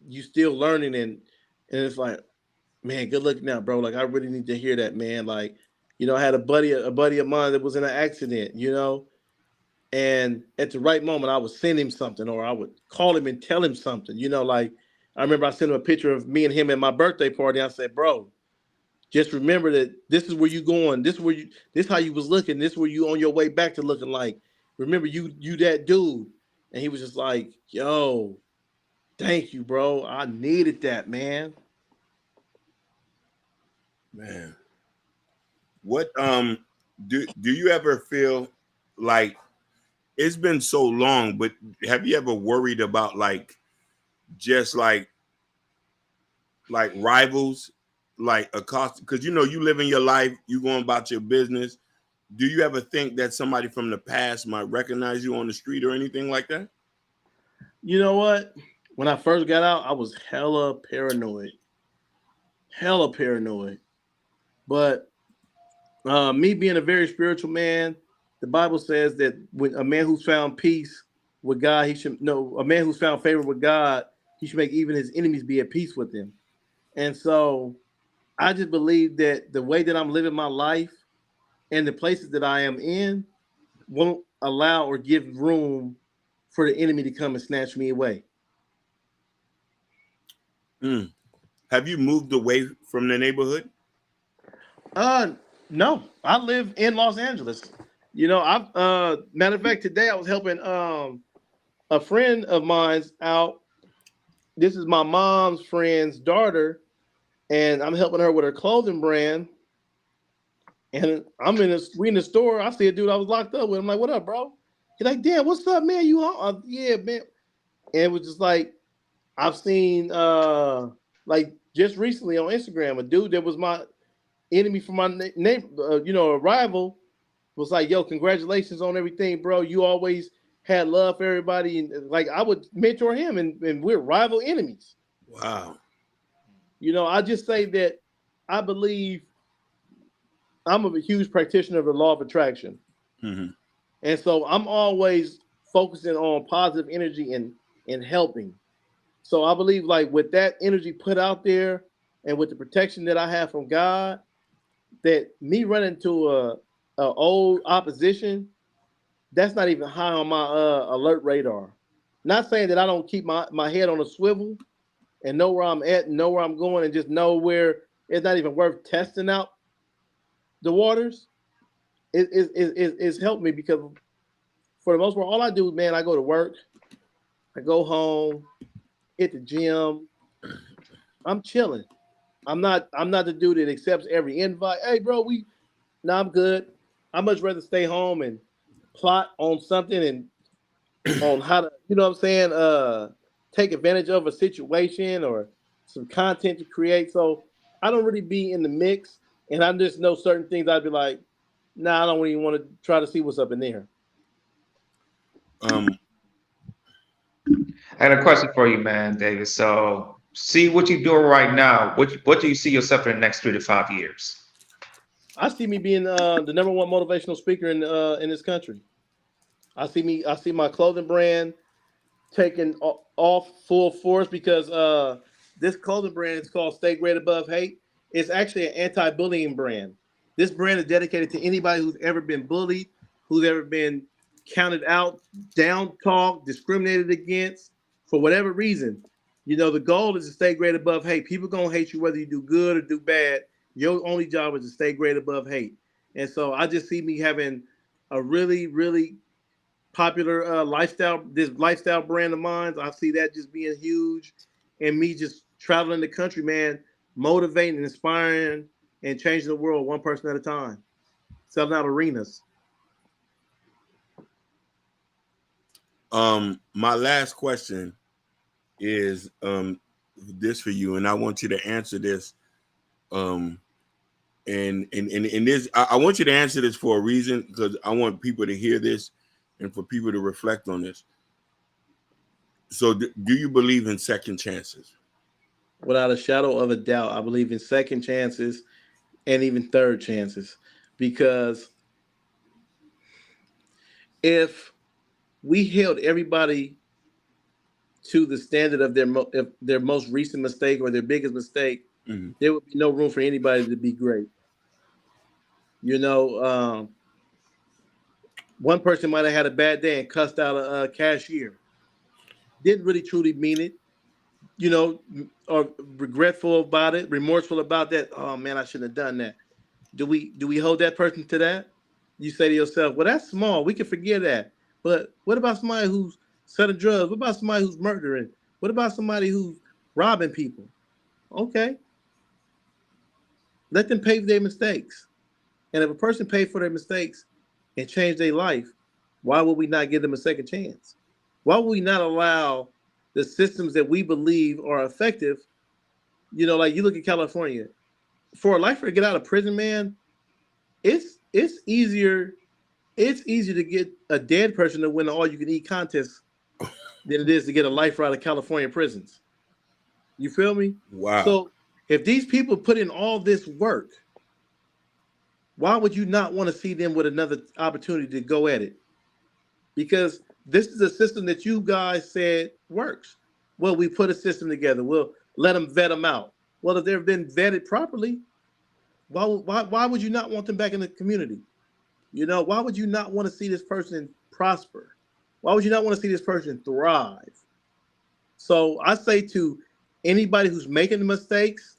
you still learning and it's like, man, good luck now, bro. Like I really need to hear that, man. Like, I had a buddy of mine that was in an accident, and at the right moment I would send him something or I would call him and tell him something, like I remember I sent him a picture of me and him at my birthday party. I said, bro, just remember that this is where you going. This how you was looking. This where you on your way back to looking like. Remember you that dude. And he was just like, yo, thank you, bro. I needed that, man. Man. What do you ever feel like it's been so long, but have you ever worried about just like rivals, like accost, because you live in your life, you going about your business. Do you ever think that somebody from the past might recognize you on the street or anything like that? You know what? When I first got out, I was hella paranoid. But me being a very spiritual man, the Bible says that when a man who's found peace with God, a man who's found favor with God, he should make even his enemies be at peace with him. And so I just believe that the way that I'm living my life and the places that I am in won't allow or give room for the enemy to come and snatch me away. Have you moved away from the neighborhood? No, I live in Los Angeles. You know, matter of fact, today I was helping a friend of mine's out. This is my mom's friend's daughter, and I'm helping her with her clothing brand. And we in the store. I see a dude I was locked up with. I'm like, "What up, bro?" He's like, "Damn, what's up, man? You home?" Yeah, man. And it was just like I've seen like just recently on Instagram, a dude that was my enemy from my name, a rival, was like, "Yo, congratulations on everything, bro. You always had love for everybody." And like I would mentor him, and we're rival enemies. Wow. You know, I just say that I believe I'm a huge practitioner of the law of attraction. Mm-hmm. And so I'm always focusing on positive energy and helping. So I believe like with that energy put out there and with the protection that I have from God, that me running to a old opposition, that's not even high on my alert radar. Not saying that I don't keep my head on a swivel and know where I'm at and know where I'm going and just know where it's not even worth testing out the waters. It's helped me because for the most part, all I do, man, I go to work, I go home, hit the gym. I'm chilling. I'm not the dude that accepts every invite. Hey, bro, I'm good. I much rather stay home and plot on something and on how to, you know what I'm saying, take advantage of a situation or some content to create. So I don't really be in the mix, and I just know certain things I'd be like, nah, I don't even want to try to see what's up in there. I got a question for you, man, David. So, see what you're doing right now. What do you see yourself in the next 3 to 5 years? I see me being the number one motivational speaker in this country. I see my clothing brand taking off full force because this clothing brand is called Stay Great Above Hate. It's actually an anti-bullying brand. This brand is dedicated to anybody who's ever been bullied, who's ever been counted out, down talked, discriminated against for whatever reason. You know, the goal is to stay great above hate. People gonna hate you whether you do good or do bad. Your only job is to stay great above hate. And so I just see me having a really, really popular lifestyle brand of mine. I see that just being huge, and me just traveling the country, man, motivating, inspiring, and changing the world one person at a time, selling out arenas. My last question is this for you, and I want you to answer this. And this, I want you to answer this for a reason, because I want people to hear this and for people to reflect on this. So, do you believe in second chances? Without a shadow of a doubt, I believe in second chances and even third chances, because if we held everybody to the standard of their most recent mistake or their biggest mistake, Mm-hmm. there would be no room for anybody to be great. You know, one person might have had a bad day and cussed out a cashier. Didn't really truly mean it, you know, or regretful about it, remorseful about that. Oh man, I shouldn't have done that. Do we hold that person to that? You say to yourself, well, that's small. We can forget that. But what about somebody who's selling drugs? What about somebody who's murdering? What about somebody who's robbing people? Okay. Let them pay for their mistakes. And if a person paid for their mistakes and changed their life, why would we not give them a second chance? Why would we not allow the systems that we believe are effective? You know, like you look at California, for a lifer to get out of prison, man, it's easier to get a dead person to win an all-you-can-eat contest than it is to get a lifer out of California prisons. You feel me? Wow. So if these people put in all this work, why would you not want to see them with another opportunity to go at it? Because this is a system that you guys said works. Well, we put a system together. We'll let them vet them out. Well, if they've been vetted properly, why would you not want them back in the community? You know, why would you not want to see this person prosper? Why would you not want to see this person thrive? So I say to anybody who's making the mistakes,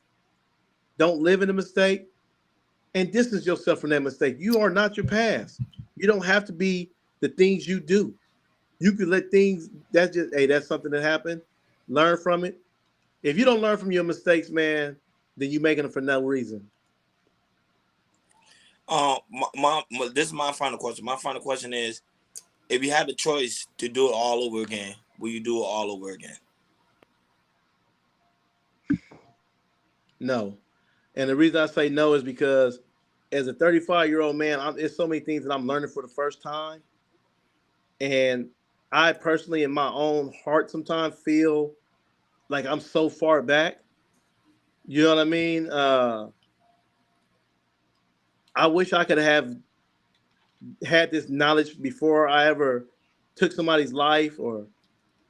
don't live in the mistake and distance yourself from that mistake. You are not your past. You don't have to be the things you do. You could let things, that's just, hey, that's something that happened. Learn from it. If you don't learn from your mistakes, man, then you're making them for no reason. This is my final question. My final question is, if you had the choice to do it all over again, will you do it all over again? No. And the reason I say no is because as a 35-year-old man, there's so many things that I'm learning for the first time. And I personally, in my own heart, sometimes feel like I'm so far back. You know what I mean? I wish I could have had this knowledge before I ever took somebody's life or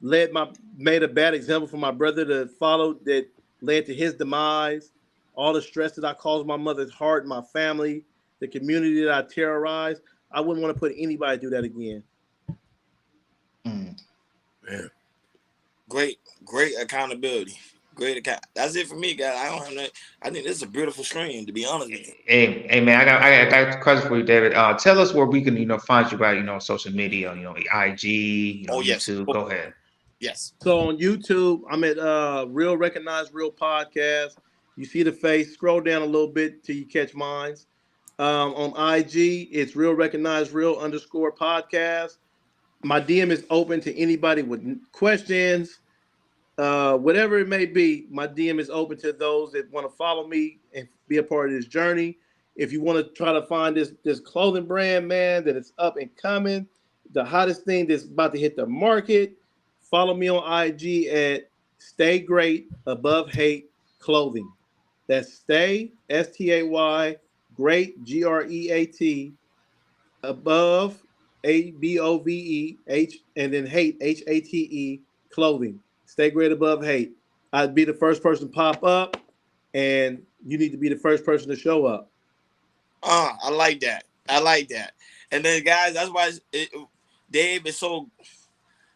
made a bad example for my brother to follow that led to his demise. All the stress that I caused my mother's heart, my family, the community that I terrorized. I wouldn't want to put anybody do that again. Man. Great accountability. That's it for me, guys. I don't have no. I think this is a beautiful stream, to be honest with you. Hey, man, I got a question for you, David. Tell us where we can, find you by, social media, IG, Yes. YouTube. Go ahead. Yes. So on YouTube, I'm at Real Recognize Real Podcast. You see the face. Scroll down a little bit till you catch mine. On IG, it's Real Recognize Real _podcast. My DM is open to anybody with questions, whatever it may be. My DM is open to those that want to follow me and be a part of this journey. If you want to try to find this clothing brand, man, that is up and coming, the hottest thing that's about to hit the market, follow me on IG at Stay Great Above Hate Clothing. That's Stay, STAY, Great, GREAT, above, ABOVE, and then Hate, HATE, Clothing. Stay Great Above Hate. I'd be the first person to pop up, and you need to be the first person to show up. I like that. And then, guys, that's why Dave is so.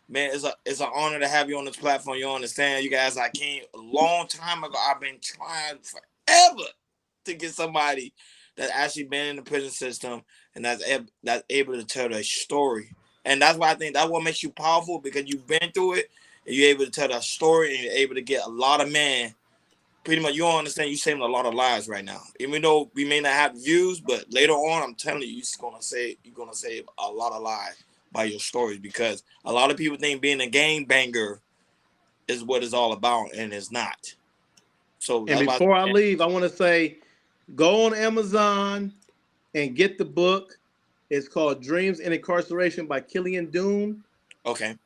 Man, it's an honor to have you on this platform. You understand, you guys. I came a long time ago. I've been trying forever to get somebody that actually been in the prison system and that's able to tell their story. And that's why I think that's what makes you powerful, because you've been through it and you're able to tell that story and you're able to get a lot of men. Pretty much, you don't understand. You're saving a lot of lives right now. Even though we may not have views, but later on, I'm telling you, you're gonna save a lot of lives by your stories, because a lot of people think being a gangbanger is what it's all about, and it's not. So, and before I leave, I want to say, go on Amazon and get the book. It's called Dreams in Incarceration by Killian Doon. Okay.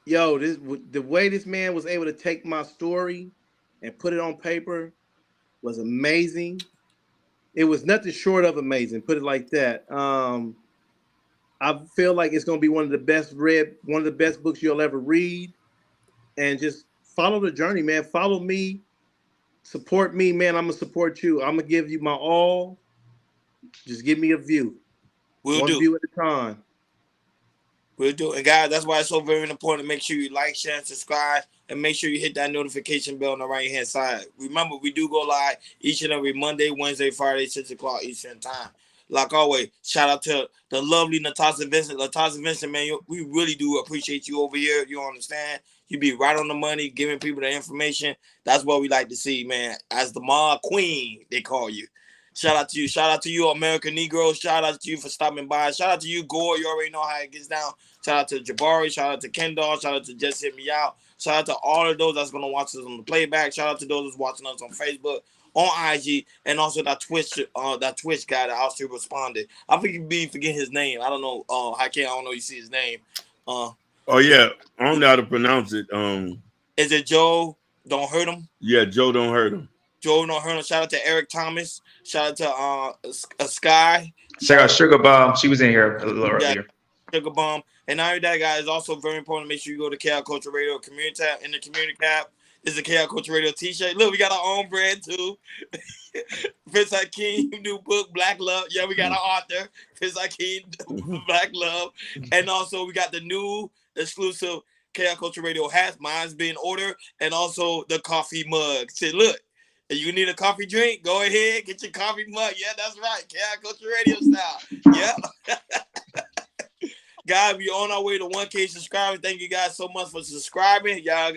Yo, the way this man was able to take my story and put it on paper was amazing. It was nothing short of amazing, put it like that. I feel like it's going to be one of the best books you'll ever read. And just follow the journey, man. Follow me. Support me, man. I'm going to support you. I'm going to give you my all. Just give me a view. One view at a time. We'll do. And guys, that's why it's so very important to make sure you like, share, and subscribe, and make sure you hit that notification bell on the right-hand side. Remember, we do go live each and every Monday, Wednesday, Friday, 6 o'clock Eastern time. Like always, shout out to the lovely Natasha Vincent. Natasha Vincent, man, we really do appreciate you over here. You understand? You be right on the money, giving people the information. That's what we like to see, man. As the Ma Queen, they call you. Shout out to you. Shout out to you, American Negro. Shout out to you for stopping by. Shout out to you, Gore. You already know how it gets down. Shout out to Jabari. Shout out to Kendall. Shout out to Just Hit Me Out. Shout out to all of those that's going to watch us on the playback. Shout out to those that's watching us on Facebook, on IG, and also that Twitch guy that also responded. I forget his name. I don't know. I don't know. You see his name. Oh yeah, I don't know how to pronounce it. Is it Joe? Don't hurt him. Yeah, Joe don't hurt him. Joe No Herno. Shout out to Eric Thomas. Shout out to Sky. Check out Sugar Bomb. She was in here a little Yeah, earlier. Sugar Bomb. And not only that, guys, also very important to make sure you go to KL Culture Radio community tab. In the community tab is the KL Culture Radio t-shirt. Look, we got our own brand too. Prince Hakeem new book, Black Love. Yeah, we got our author, Prince Hakeem, Black Love. And also we got the new exclusive KL Culture Radio hats. Mine's being ordered. And also the coffee mug. Say, look, if you need a coffee drink, go ahead, get your coffee mug. Yeah, that's right. KL Culture Radio style. Yeah. Guys, we on our way to 1K subscribers. Thank you guys so much for subscribing. Y'all,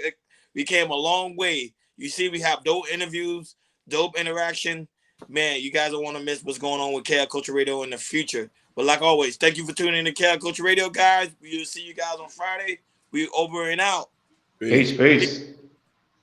we came a long way. You see, we have dope interviews, dope interaction. Man, you guys don't want to miss what's going on with KL Culture Radio in the future. But like always, thank you for tuning in to KL Culture Radio, guys. We'll see you guys on Friday. We over and out. Peace.